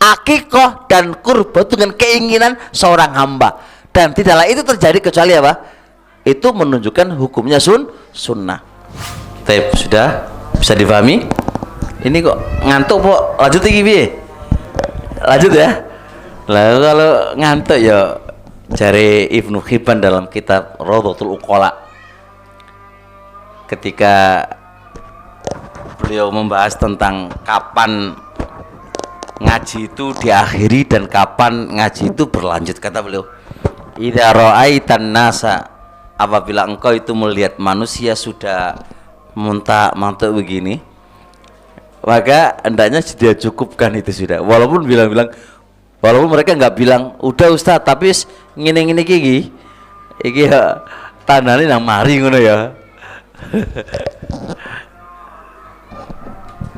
akikoh dan kurban dengan keinginan seorang hamba, dan tidaklah itu terjadi kecuali apa? Itu menunjukkan hukumnya sunnah. Taip, sudah bisa difahami? Ini kok ngantuk kok, lanjut lagi bi, lanjut ya. Lalu kalau ngantuk ya cari Ibnu Hibban dalam kitab Rawdatul Uqala, ketika beliau membahas tentang kapan ngaji itu diakhiri dan kapan ngaji itu berlanjut, kata beliau, idza ra'aitan nasa, apabila engkau itu melihat manusia sudah mantuk begini, maka hendaknya dia cukupkan itu sudah, walaupun walaupun mereka nggak bilang udah Ustaz tapi ngene-ngene iki ya tandane nang mari ngono ya.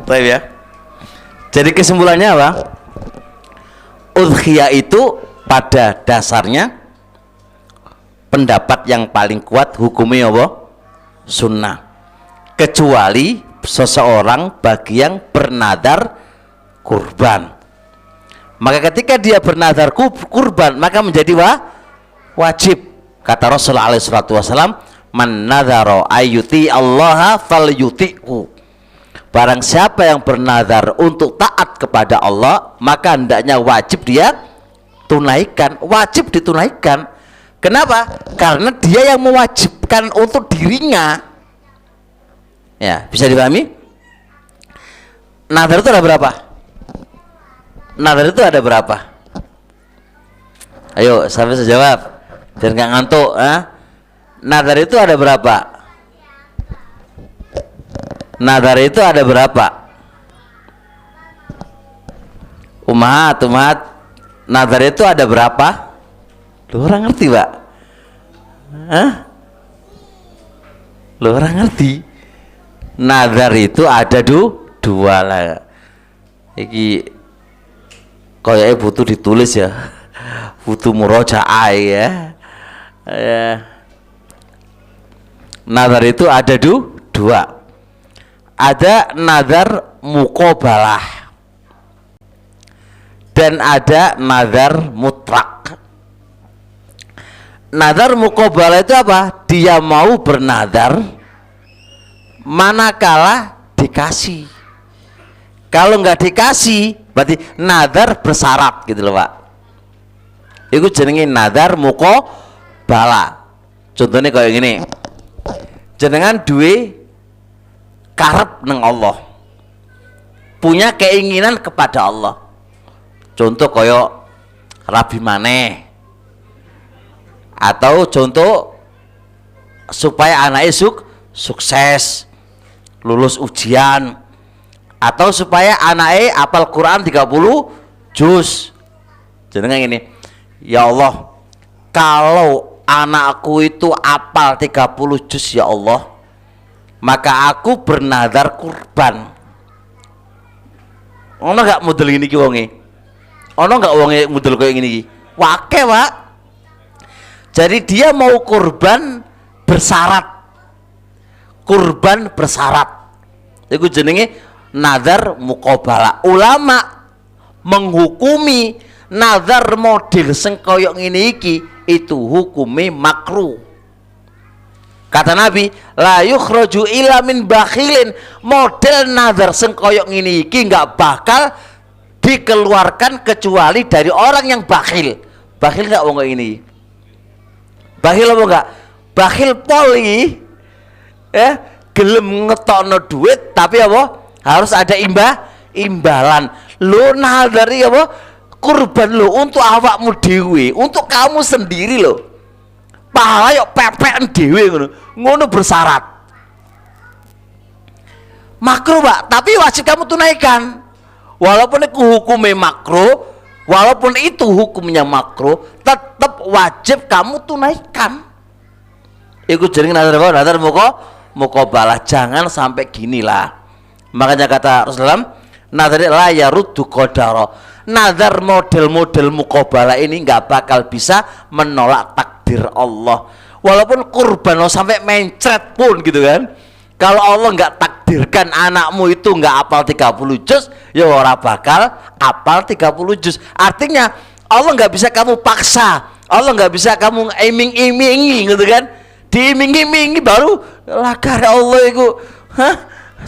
Baik ya. Jadi kesimpulannya apa? Udhiyah itu pada dasarnya pendapat yang paling kuat hukumnya apa? Sunnah. Kecuali seseorang bagi yang bernadar kurban. Maka ketika dia bernadar kurban maka menjadi wajib. Kata Rasulullah SAW, man nadhara ayyuti Allah falyuti'hu. Barang siapa yang bernadar untuk taat kepada Allah, maka hendaknya wajib dia tunaikan, wajib ditunaikan. Kenapa? Karena dia yang mewajibkan untuk dirinya. Ya, bisa dipahami? Nadar itu ada berapa? Nadar itu ada berapa? Ayo, sampai sejawab. Jangan nggak ngantuk, Nadar itu ada berapa? Nadar itu ada berapa? Umat, nadar itu ada berapa? Lu orang ngerti, Pak? Lu orang ngerti? Nadar itu ada dua lah. Iki kayaknya butuh ditulis ya, butuh murojaah ya. Nadar itu ada dua. Ada nadar muqabalah dan ada nadar mutlak. Nadar muqabalah itu apa? Dia mau bernadar manakala dikasih. Kalau nggak dikasih berarti nadar bersyarat gitu loh, Pak. Itu jenenge nadar muqabalah. Contohnya kayak gini, jenengan duwe karep neng Allah, punya keinginan kepada Allah. Contoh koyo rabi maneh, atau contoh supaya anaknya sukses lulus ujian, atau supaya anaknya apal Quran 30 juz. Jenengan gini, ya Allah, kalau anakku itu apal 30 juz ya Allah, maka aku bernadar kurban. Ono gak model gini ki wonge? Ono gak wonge model kayak gini ki? Wake, Pak. Jadi dia mau kurban bersyarat. Kurban bersyarat. Iku jenenge nadar muqabalah. Ulama menghukumi nadar model sing koyo ngene iki itu hukume makruh. Kata Nabi, la yukhraju illa min bakhilin. Model nazar sing koyo ngene iki enggak bakal dikeluarkan kecuali dari orang yang bakhil. Bakhil enggak wong ini? Bakhil apa enggak? Bakhil poli ya, gelem ngetokno duit tapi apa? Harus ada imbalan. Lo nazari apa? Kurban lo untuk awakmu dhewe, untuk kamu sendiri lo. Pahala yuk pepek dhewe ngono bersyarat. makruh Pak, tapi wajib kamu tunaikan. Walaupun itu hukumnya makruh, walaupun itu hukumnya makruh, tetap wajib kamu tunaikan. Iku jenenge nazar muqabalah, jangan sampai ginilah. Makanya kata Rasulullah, nazar la yaruddu qadara. Nazar model-model muqabalah ini nggak bakal bisa menolak takdir Allah. Walaupun kurban lo sampai mencret pun gitu kan. Kalau Allah nggak takdirkan anakmu itu nggak apal 30 juz, ya ora bakal apal 30 juz. Artinya Allah nggak bisa kamu paksa, Allah nggak bisa kamu iming-imingi gitu kan. Diiming-imingi baru lakar Allah itu,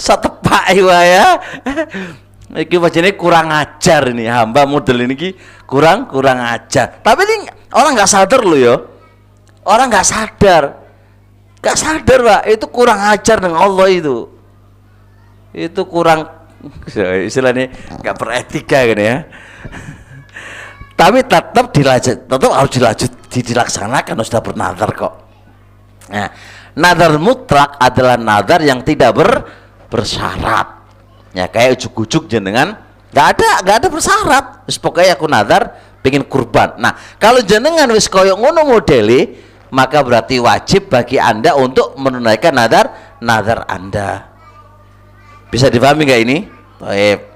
satepak ya. Iki wajahnya kurang ajar ini, hamba model ini kurang ajar. Tapi ini orang nggak sadar loh ya, orang nggak sadar Pak, itu kurang ajar dengan Allah itu kurang istilahnya nggak beretika gitu ya. Tapi tetap harus dilaksanakan, sudah bernazar kok. Nah, nazar mutlak adalah nazar yang tidak bersyarat. Ya kayak ujuk-ujuk jenengan nggak ada bersyarat. Wis pokoknya aku nazar pengen kurban. Nah, kalau jenengan wis koyo ngono modeli, maka berarti wajib bagi Anda untuk menunaikan nazar Anda. Bisa dipahami nggak ini? Baik.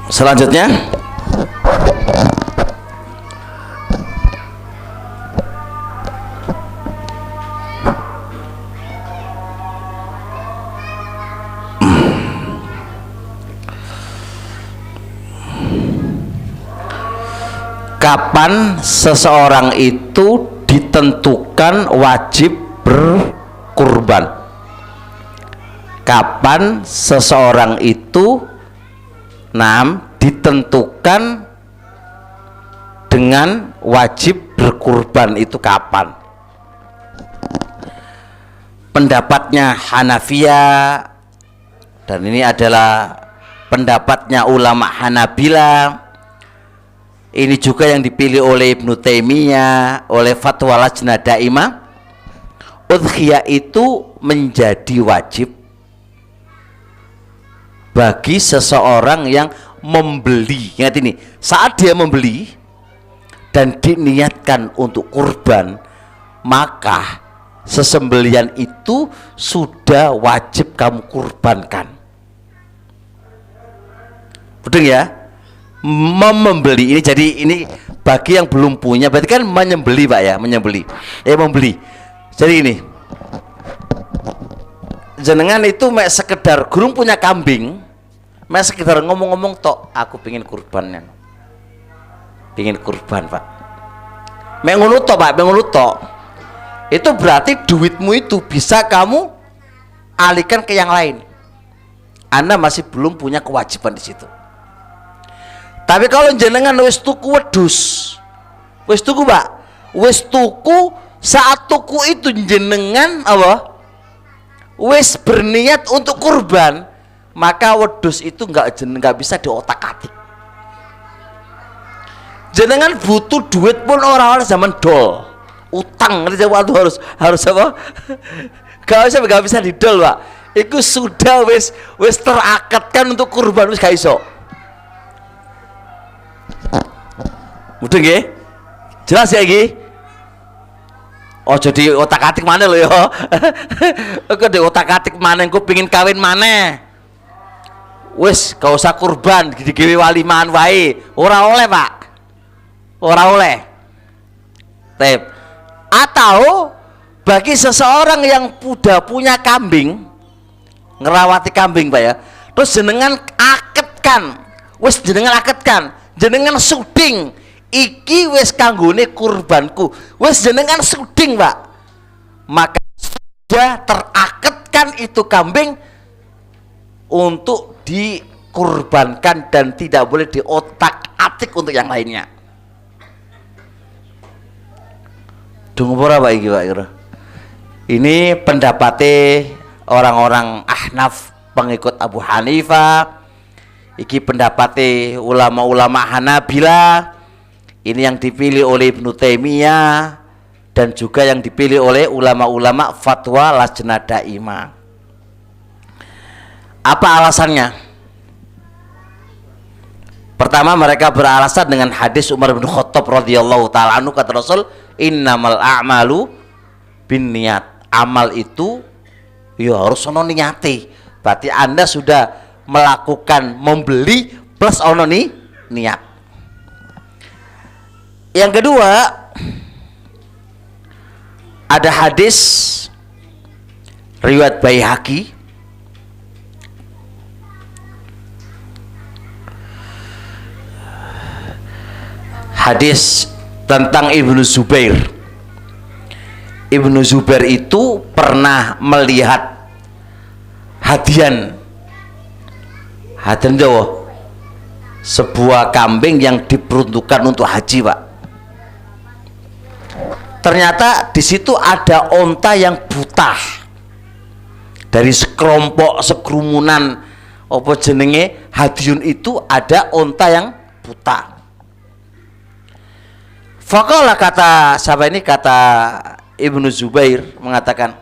Selanjutnya kapan seseorang itu ditentukan wajib berkurban? Kapan seseorang itu ditentukan dengan wajib berkurban itu kapan? Pendapatnya Hanafiyah, dan ini adalah pendapatnya ulama Hanabila. Ini juga yang dipilih oleh Ibnu Taimiyah, oleh Fatwa Lajnah Daimah. Udhiyah itu menjadi wajib bagi seseorang yang membeli. Ingat ini, saat dia membeli dan diniatkan untuk kurban, maka sesembelian itu sudah wajib kamu kurbankan. Betul ya? Membeli ini, jadi ini bagi yang belum punya berarti kan menyembeli Pak ya, membeli. Jadi ini jenengan itu mek sekedar gurung punya kambing, mek sekedar ngomong-ngomong tok, aku pengen kurban Pak. Mek ngono tok Pak, itu berarti duitmu itu bisa kamu alihkan ke yang lain. Anda masih belum punya kewajiban di situ. Tapi kalau jenengan wis tuku wedhus, wis tuku Pak, wis tuku, saat tuku itu jenengan apa? Wis berniat untuk kurban, maka wedhus itu nggak bisa diotak-atik. Jenengan butuh duit pun orang-orang zaman dol, utang nanti waktu harus apa? Gak bisa didol Pak. Itu sudah wis terakatkan untuk kurban, wis gak iso. Mudah nggih? Jelas ya iki? Oh jadi otak-atik mana lo ya? Kok di otak-atik mana? Engko pengin kawin mana? Wis gak usah kurban, digawe waliman wae. Ora oleh Pak, ora oleh. Tep. Atau bagi seseorang yang sudah punya kambing, ngerawati kambing Pak ya, terus jenengan aketkan, wis jenengan aketkan, jenengan suding, iki wis kanggone kurbanku, wis jenengan suding Pak, maka sudah teraketkan itu kambing untuk dikurbankan dan tidak boleh diotak-atik untuk yang lainnya. Dungu pura Pak iki Pak. Ini pendapatnya orang-orang Ahnaf, pengikut Abu Hanifah. Iki pendapatnya ulama-ulama Hanabilah, ini yang dipilih oleh Ibnu Taimiyah, dan juga yang dipilih oleh ulama-ulama fatwa Lajnah Daimah. Apa alasannya? Pertama, mereka beralasan dengan hadis Umar bin Khattab radhiyallahu taala anhu, kata Rasul, innamal a'malu binniyat. Amal itu ya harus ono niate. Berarti Anda sudah melakukan membeli plus ono niat. Yang kedua, ada hadis riwayat Baihaqi hadis tentang Ibnu Zubair. Ibnu Zubair itu pernah melihat hadian Jawa, sebuah kambing yang diperuntukkan untuk haji, Pak. Ternyata di situ ada onta yang buta. Dari sekelompok sekerumunan apa jenenge hadiun itu ada onta yang buta. Faqala, kata siapa ini, kata Ibnu Zubair mengatakan,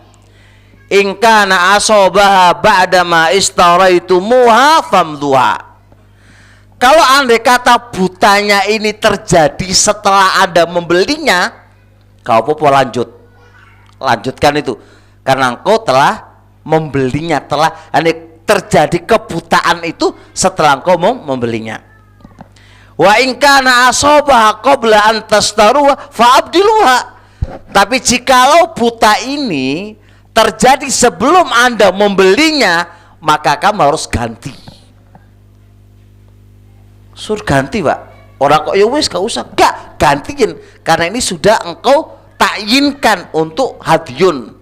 in kana asobaha ba'dama istaraitumuha famduha. Kalau andai kata butanya ini terjadi setelah Anda membelinya, kau apa lanjutkan itu, karena engkau telah membelinya, telah terjadi kebutaan itu setelah engkau membelinya. Wa in kana asobaha qabla an tastaruha fa'abdiluha. Tapi jikalau buta ini terjadi sebelum Anda membelinya, maka kamu harus ganti. Suruh ganti, Pak. Orang kok ya wis gak usah, gak gantiin, karena ini sudah engkau takyinkan untuk hadiun.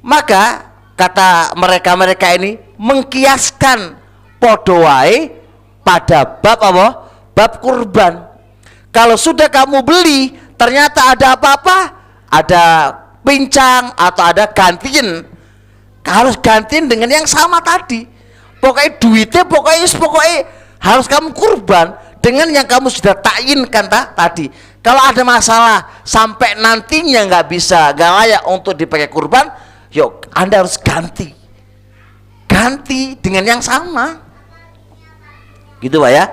Maka kata mereka ini mengkiaskan podo wae pada bab apa? Bab kurban. Kalau sudah kamu beli ternyata ada apa-apa, ada pincang atau ada gantiin, harus gantiin dengan yang sama tadi. Pokoknya duitnya pokoknya harus kamu kurban dengan yang kamu sudah takyinkan tadi. Kalau ada masalah sampai nantinya nggak bisa, nggak layak untuk dipakai kurban, yuk Anda harus ganti dengan yang sama. Gitu, Pak ya.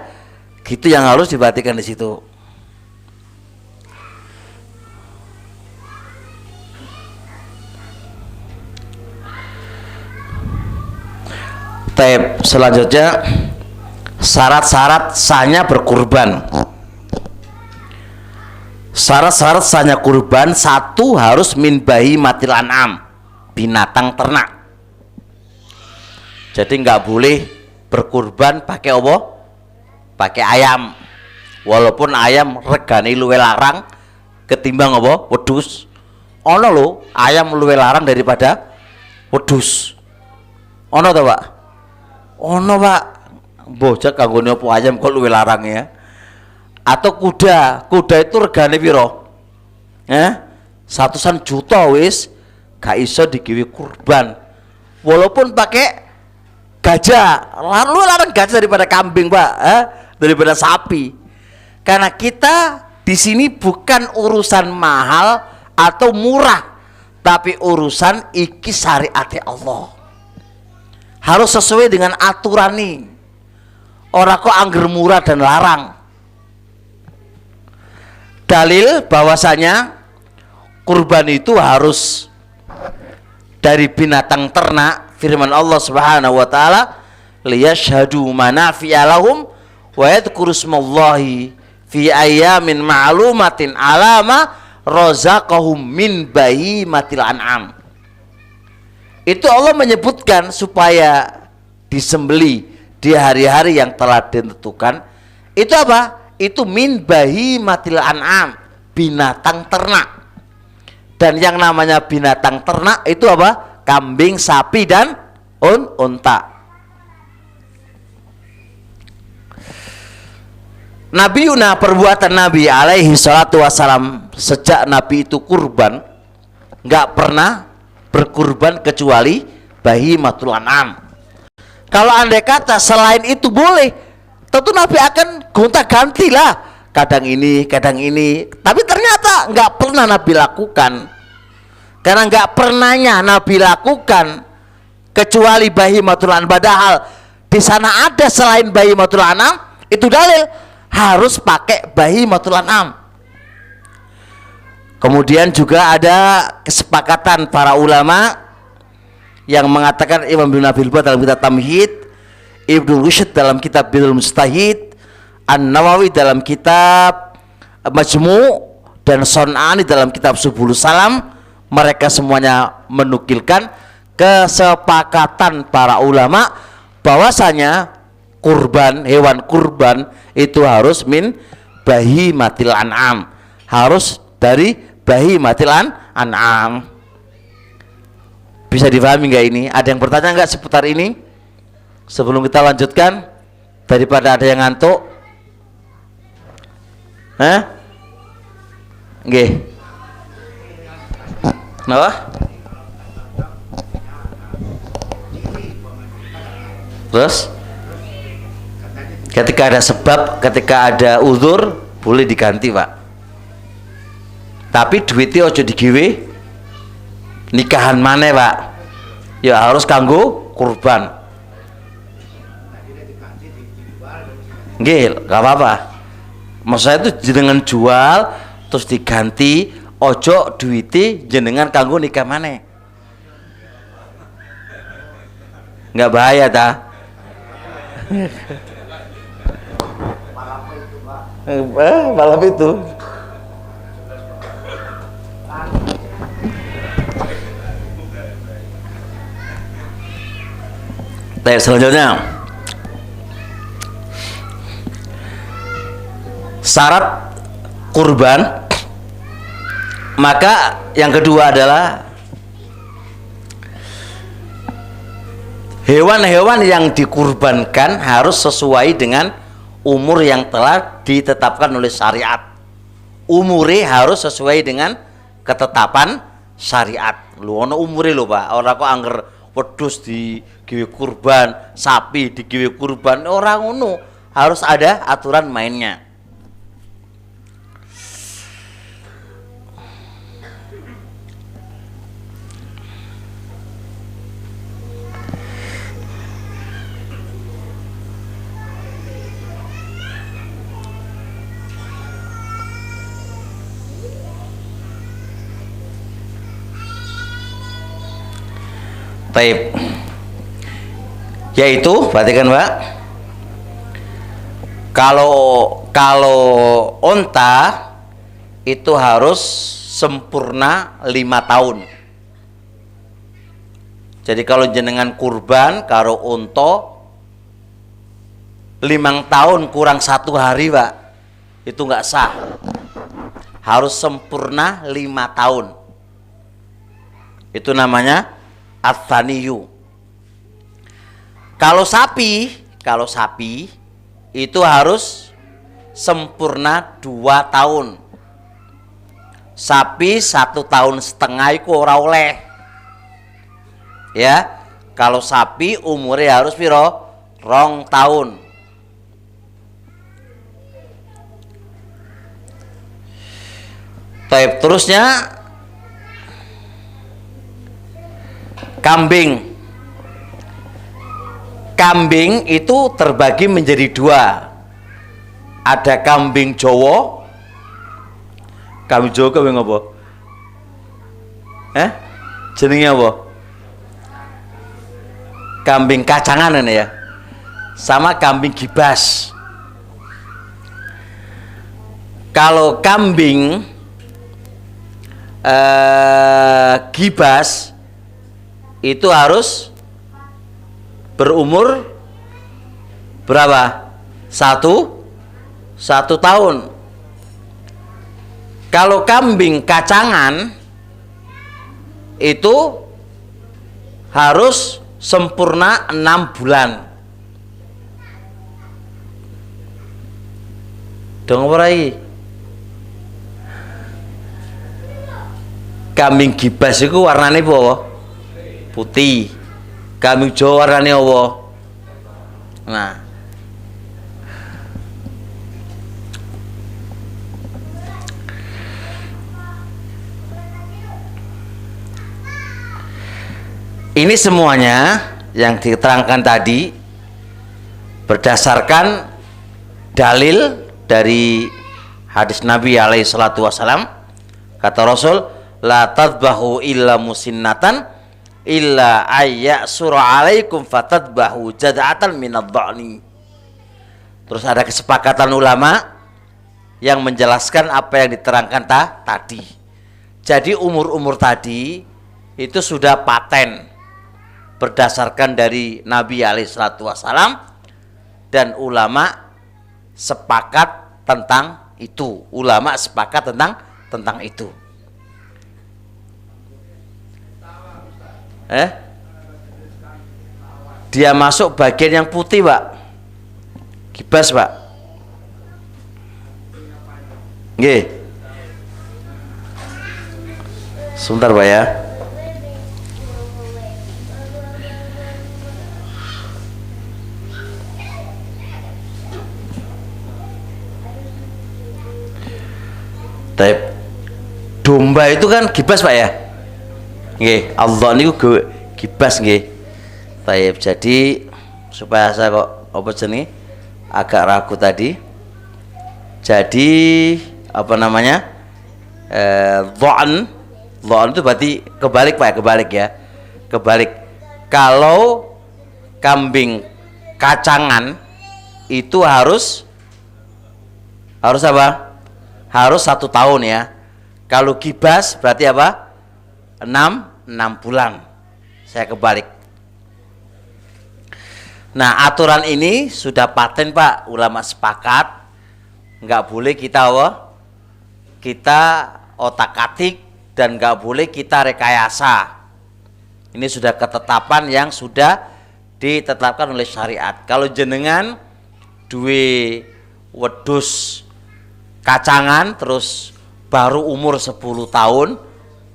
Gitu yang harus diperhatikan di situ. Tab selanjutnya, syarat-syarat sahnya berkurban. Syarat-syarat sahnya kurban, satu, harus min bahimatil an'am, binatang ternak. Jadi nggak boleh berkurban pakai apa? Pakai ayam. Walaupun ayam regane luwe larang ketimbang apa? Wedhus. Ono lho, ayam luwe larang daripada wedhus. Ono to, Pak? Ono, Pak. Bocah kanggone opo ayam kok luwe larang ya. Atau kuda itu regane piro? 100 juta wis gak iso digawe kurban. Walaupun pakai gajah, lalu larang gajah daripada kambing, Pak, daripada sapi. Karena kita di sini bukan urusan mahal atau murah, tapi urusan iki syariat Allah. Harus sesuai dengan aturan nih. Orang kok angger murah dan larang. Dalil bahwasanya kurban itu harus dari binatang ternak, firman Allah Subhanahu wa taala, liyashhadu manafi'a lahum wa yadhkuru ismallahi fi ayyamin ma'lumatin ala ma razaqahum min bahimatil an'am. Itu Allah menyebutkan supaya disembeli di hari-hari yang telah ditentukan. Itu apa? Itu min bahimatil an'am, binatang ternak. Dan yang namanya binatang ternak itu apa? Kambing, sapi, dan unta. Nabi Yuna, perbuatan Nabi alaihi salatu wassalam, sejak Nabi itu kurban, nggak pernah berkurban kecuali bahimatul an'am. Kalau andai kata selain itu boleh, tentu Nabi akan gonta-ganti lah, kadang ini kadang ini. Tapi ternyata nggak pernah Nabi lakukan, karena nggak pernahnya Nabi lakukan kecuali bahimatul an'am. Padahal di sana ada selain bahimatul an'am, itu dalil harus pakai bahimatul an'am. Kemudian juga ada kesepakatan para ulama yang mengatakan, Imam bin Abil Bad dalam kitab Tamhid, Ibnu Rusyd dalam kitab Bidul Mustahid, An-Nawawi dalam kitab Majmu', dan Son'ani dalam kitab Subulus Salam, mereka semuanya menukilkan kesepakatan para ulama bahwasanya kurban, hewan kurban itu harus min bahimatil an'am, harus dari bahimatil an'am. Bisa dipahami nggak ini? Ada yang bertanya nggak seputar ini? Sebelum kita lanjutkan, daripada ada yang ngantuk. Nggih. Kenapa? Terus? Ketika ada sebab, ketika ada uzur, boleh diganti, Pak. Tapi duitnya ojo digiwe nikahan mana, Pak? Ya harus kanggo kurban. Nggih, gak apa-apa. Maksud saya itu jenengan jual terus diganti, ojo duiti jenengan kanggo nikah mana. Nggak bahaya ta? Malam itu. Baik, selanjutnya syarat kurban. Maka yang kedua adalah hewan-hewan yang dikurbankan harus sesuai dengan umur yang telah ditetapkan oleh syariat. Umurnya harus sesuai dengan ketetapan syariat. Lu ono umure lho, Pak. Ora kok angger wedhus digiwe kurban, sapi digiwe kurban, ora ngono. Harus ada aturan mainnya. Baik, yaitu perhatikan, Pak, kalau onta itu harus sempurna 5 tahun. Jadi kalau jenengan kurban karo onto 5 tahun kurang 1 hari, Pak, itu nggak sah. Harus sempurna 5 tahun. Itu namanya at-thaniyu. Kalau sapi itu harus sempurna 2 tahun. Sapi 1,5 tahun iku ora oleh. Ya, kalau sapi umurnya harus piro? 2 tahun. Baik, terusnya kambing. Kambing itu terbagi menjadi 2. Ada kambing Jawa. Kambing Jawa kambing apa? Jenenge apa? Kambing kacangan ini ya. Sama kambing gibas. Kalau kambing gibas itu harus berumur berapa? 1 tahun. Kalau kambing kacangan itu harus sempurna 6 bulan. Dong apa lagi? Kambing gibas itu warnanya apa? Putih. Kambing Jawa warnanya apa? Nah, ini semuanya yang diterangkan tadi berdasarkan dalil dari hadis Nabi alaihi salatu wasalam. Kata Rasul, la tadbahu illa musinnatan illa ayya surah alaikum fatadbahu jada'atan minad dha'ni. Terus ada kesepakatan ulama yang menjelaskan apa yang diterangkan tadi. Jadi umur-umur tadi itu sudah paten berdasarkan dari Nabi alaihi salatu wasalam, dan ulama sepakat tentang itu. Ulama sepakat tentang itu. Dia masuk bagian yang putih, Pak. Kibas, Pak. Nggih. Sebentar, Pak ya. Tapi domba itu kan gibas, Pak ya. Nggih, Allah niku gibas nggih. Baik, jadi supaya saya kok apa jenenge agak ragu tadi. Jadi apa namanya? Dha'n itu berarti kebalik, Pak, kebalik ya. Kebalik. Kalau kambing kacangan itu harus apa? Harus 1 tahun ya. Kalau gibas berarti apa? 6 bulan. Saya kebalik. Nah, aturan ini sudah paten, Pak. Ulama sepakat nggak boleh kita otak-atik dan nggak boleh kita rekayasa. Ini sudah ketetapan yang sudah ditetapkan oleh syariat. Kalau jenengan duwe wedhus kacangan terus baru umur 10 tahun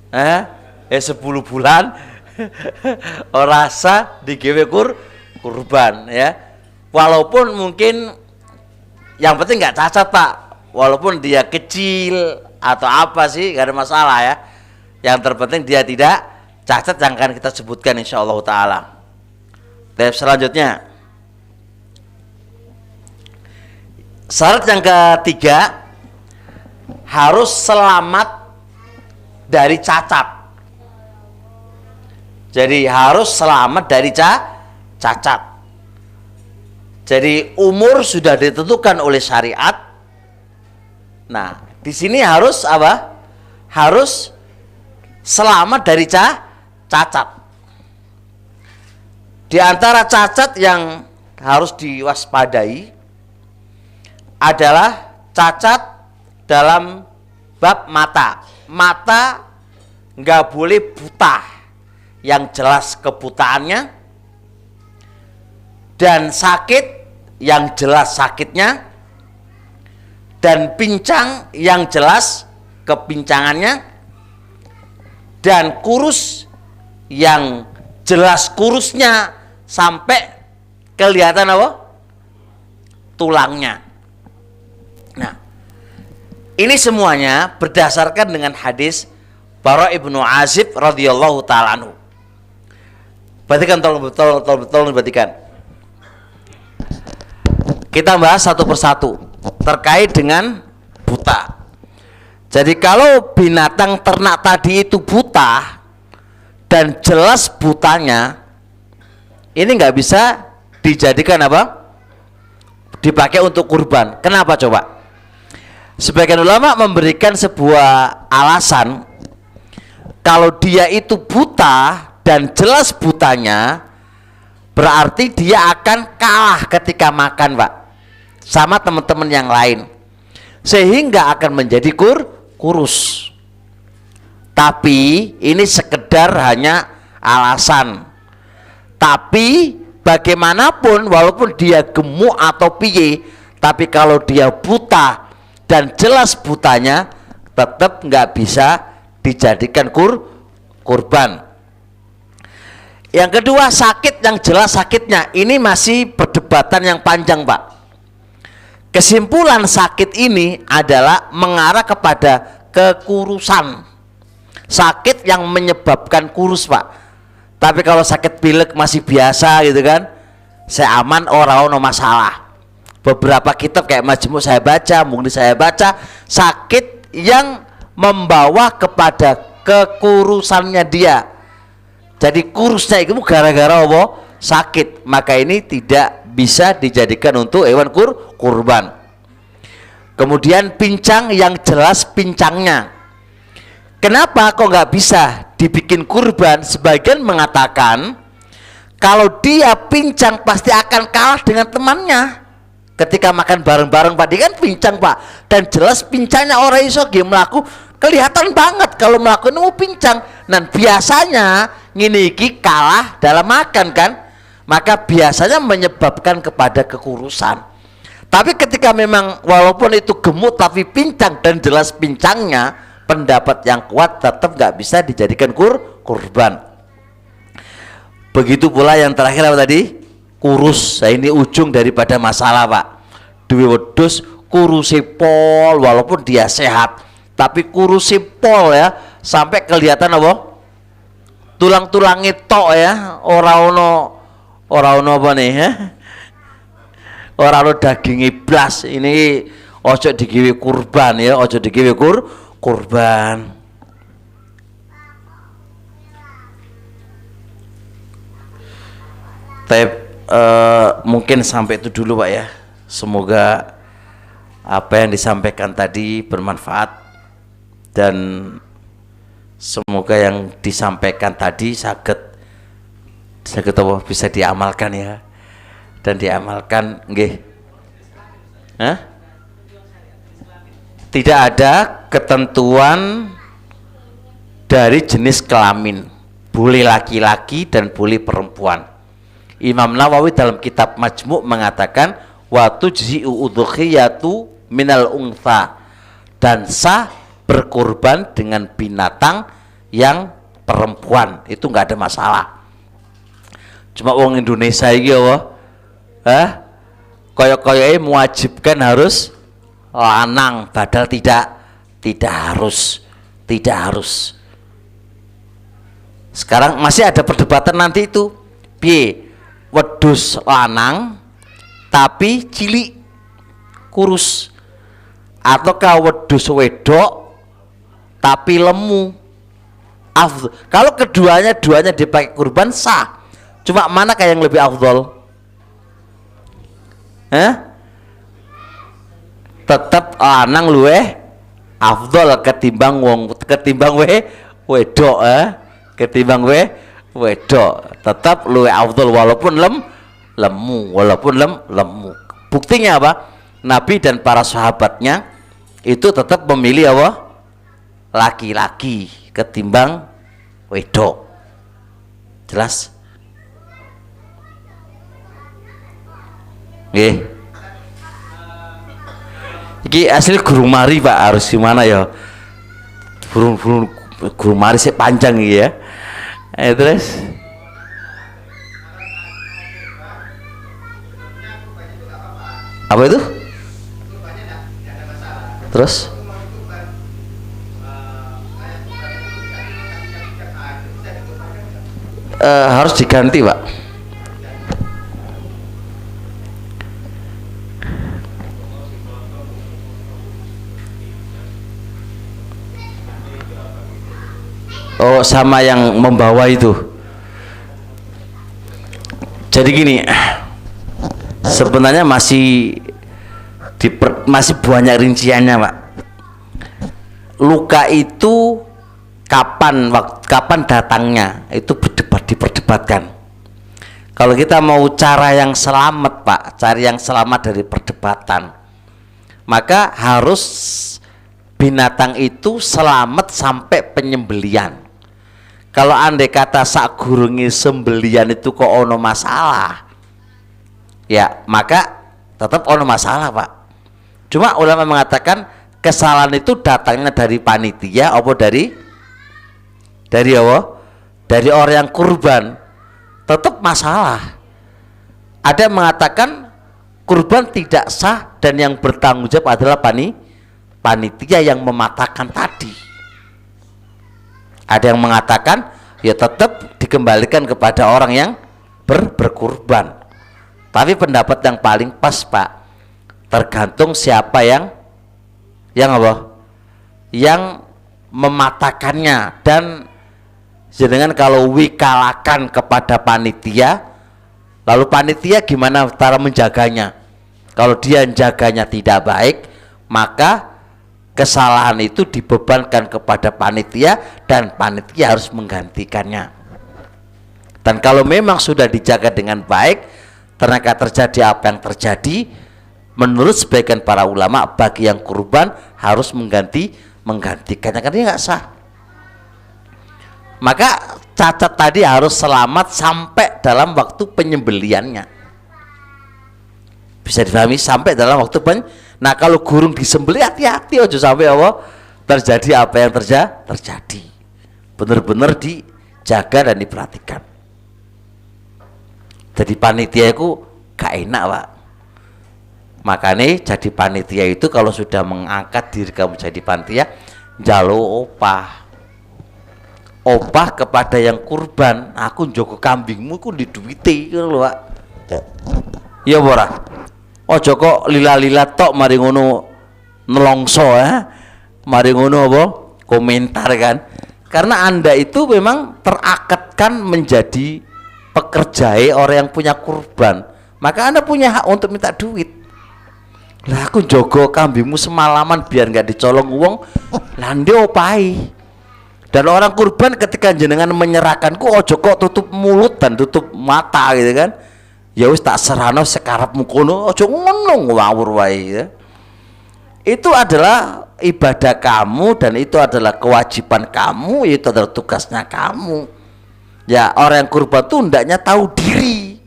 10 bulan ora sah digawe kurban ya. Walaupun mungkin yang penting nggak cacat, Pak. Walaupun dia kecil atau apa sih nggak ada masalah ya. Yang terpenting dia tidak cacat, yang akan kita sebutkan insyaallah taala. Tab selanjutnya, syarat yang ketiga, harus selamat dari cacat. Jadi harus selamat dari cacat. Jadi umur sudah ditentukan oleh syariat. Nah, di sini harus apa? Harus selamat dari cacat. Di antara cacat yang harus diwaspadai adalah cacat dalam bab mata. Mata nggak boleh buta, yang jelas kebutaannya, dan sakit yang jelas sakitnya, dan pincang yang jelas kepincangannya, dan kurus yang jelas kurusnya sampai kelihatan apa? Tulangnya. Nah, ini semuanya berdasarkan dengan hadis Bara ibnu Azib radhiyallahu taala anhu. Perhatikan, tolong perhatikan. Kita bahas satu persatu terkait dengan buta. Jadi kalau binatang ternak tadi itu buta dan jelas butanya, ini nggak bisa dijadikan apa? Dipakai untuk kurban. Kenapa coba? Sebagian ulama memberikan sebuah alasan, kalau dia itu buta dan jelas butanya, berarti dia akan kalah ketika makan, Pak, sama teman-teman yang lain, sehingga akan menjadi kurus. Tapi ini sekedar hanya alasan. Tapi bagaimanapun, walaupun dia gemuk atau piye, tapi kalau dia buta dan jelas butanya, tetap nggak bisa dijadikan kurban. Yang kedua, sakit yang jelas sakitnya. Ini masih perdebatan yang panjang, Pak. Kesimpulan sakit ini adalah mengarah kepada kekurusan. Sakit yang menyebabkan kurus, Pak. Tapi kalau sakit pilek masih biasa gitu kan, saya aman, orang no masalah. Beberapa kitab kayak Majmu' saya baca, Mughni saya baca, sakit yang membawa kepada kekurusannya dia. Jadi kurusnya itu gara-gara apa? Sakit. Maka ini tidak bisa dijadikan untuk hewan kurban. Kemudian pincang yang jelas pincangnya. Kenapa kok nggak bisa dibikin kurban? Sebagian mengatakan kalau dia pincang pasti akan kalah dengan temannya. Ketika makan bareng-bareng, Pak, dia kan pincang, Pak, dan jelas pincangnya orang iso melaku kelihatan banget kalau melakukan mau pincang. Dan biasanya ngini iki kalah dalam makan kan, maka biasanya menyebabkan kepada kekurusan. Tapi ketika memang walaupun itu gemuk tapi pincang dan jelas pincangnya, pendapat yang kuat tetap nggak bisa dijadikan kurban. Begitu pula yang terakhir apa tadi? Kurus. Nah, ini ujung daripada masalah, Pak. Duwe wedhus kurusi pol, walaupun dia sehat tapi kurusi pol ya, sampai kelihatan apa? Tulang-tulangnya tok ya, ora ono apa nih ya? Ora ono daging iblas. Ini ojo digiwe kurban ya, ojo digiwe kurban. Mungkin sampai itu dulu, Pak ya. Semoga apa yang disampaikan tadi bermanfaat, dan semoga yang disampaikan tadi saged apa bisa diamalkan ya, dan diamalkan nggih. Tidak ada ketentuan dari jenis kelamin, boleh laki-laki dan boleh perempuan. Imam Nawawi dalam kitab Majmu' mengatakan wa tujzi'u udhiyatu minal untha, dan sah berkurban dengan binatang yang perempuan, itu nggak ada masalah. Cuma wong Indonesia iki apa? Koyok-koyoknya mewajibkan harus lanang, padahal tidak harus. Sekarang masih ada perdebatan nanti itu piye, wedhus lanang tapi cilik kurus, ataukah wedhus wedok tapi lemu. Kalau duanya dipakai kurban sah, cuma mana kayak yang lebih afdol? Tetap lanang luweh afdol ketimbang wedok ketimbang wedok tetap luweh afdol walaupun lemu. Buktinya apa? Nabi dan para sahabatnya itu tetap memilih apa? Laki-laki ketimbang wedok. Jelas? Nggih. Iki asli guru mari, Pak, harus gimana ya? Burung guru mari sih panjang ya. Terus apa itu? Terus harus diganti, Pak. Oh, sama yang membawa itu. Jadi gini, sebenarnya masih banyak rinciannya, Pak. Luka itu kapan datangnya itu diperdebatkan. Kalau kita mau cara yang selamat, Pak, cari yang selamat dari perdebatan, maka harus binatang itu selamat sampai penyembelian. Kalau andai kata sak gurungi sembelian itu kok ono masalah, ya maka tetap ono masalah, Pak. Cuma ulama mengatakan kesalahan itu datangnya dari panitia apa dari apa? Dari orang yang kurban. tetap masalah. Ada yang mengatakan kurban tidak sah dan yang bertanggung jawab adalah panitia yang mematahkan tadi. Ada yang mengatakan ya tetap dikembalikan kepada orang yang berkurban. Tapi pendapat yang paling pas, Pak, tergantung siapa yang apa? Yang mematahkannya. Dan jenengan kalau wikalakan kepada panitia, lalu panitia gimana cara menjaganya? Kalau dia menjaganya tidak baik, maka kesalahan itu dibebankan kepada panitia dan panitia harus menggantikannya. Dan kalau memang sudah dijaga dengan baik, ternyata terjadi apa yang terjadi, menurut sebagian para ulama, bagi yang kurban harus menggantikannya karena dia nggak sah. Maka cacat tadi harus selamat sampai dalam waktu penyembeliannya. Bisa difahami sampai dalam waktu Nah, kalau gurung disembelih, hati-hati aja sampai apa terjadi apa yang terjadi. Benar-benar dijaga dan diperhatikan. Jadi panitia itu gak enak, Pak. Makanya jadi panitia itu kalau sudah mengangkat diri kamu jadi panitia, njaluk opah kepada yang kurban. Aku njogo kambingmu ku diduwiti ngono lho, Pak. Ya ora. Ojo kok lila-lila tok mari ngono nelongso mari ngono apa komentar kan. Karena Anda itu memang terakatkan menjadi pekerjai orang yang punya kurban, maka Anda punya hak untuk minta duit. Lah aku jogo kambingmu semalaman biar nggak dicolong uang, lah ndek opahi. Dan orang kurban ketika jenengan menyerahkanku, ojo kok tutup mulut dan tutup mata gitu kan. Ya wis tak serano sekarapmu kono, ojo ngono ngawur wae ya. Itu adalah ibadah kamu dan itu adalah kewajiban kamu, itu adalah tugasnya kamu. Ya, orang yang kurban tuh hendaknya tahu diri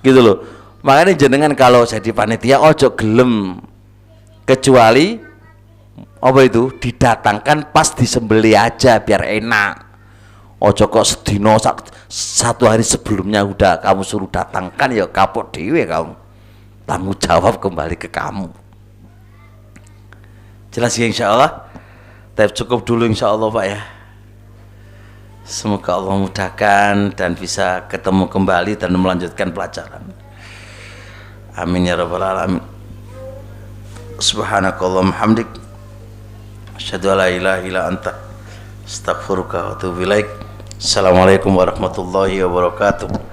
gitu loh. Makanya jenengan kalau jadi panitia ojo gelem kecuali apa itu didatangkan pas disembelih aja biar enak. Ojo kok sedino satu hari sebelumnya udah kamu suruh datangkan, ya kapok dewe kamu. Tanggung jawab kembali ke kamu. Jelas ya insyaallah. Tapi cukup dulu insyaallah, Pak ya. Semoga Allah mudahkan dan bisa ketemu kembali dan melanjutkan pelajaran. Amin ya rabbal alamin. Subhanakallahumma hamdik, asyhadu an la ilaha illa anta, astaghfiruka wa atubu ilaik. Assalamualaikum warahmatullahi wabarakatuh.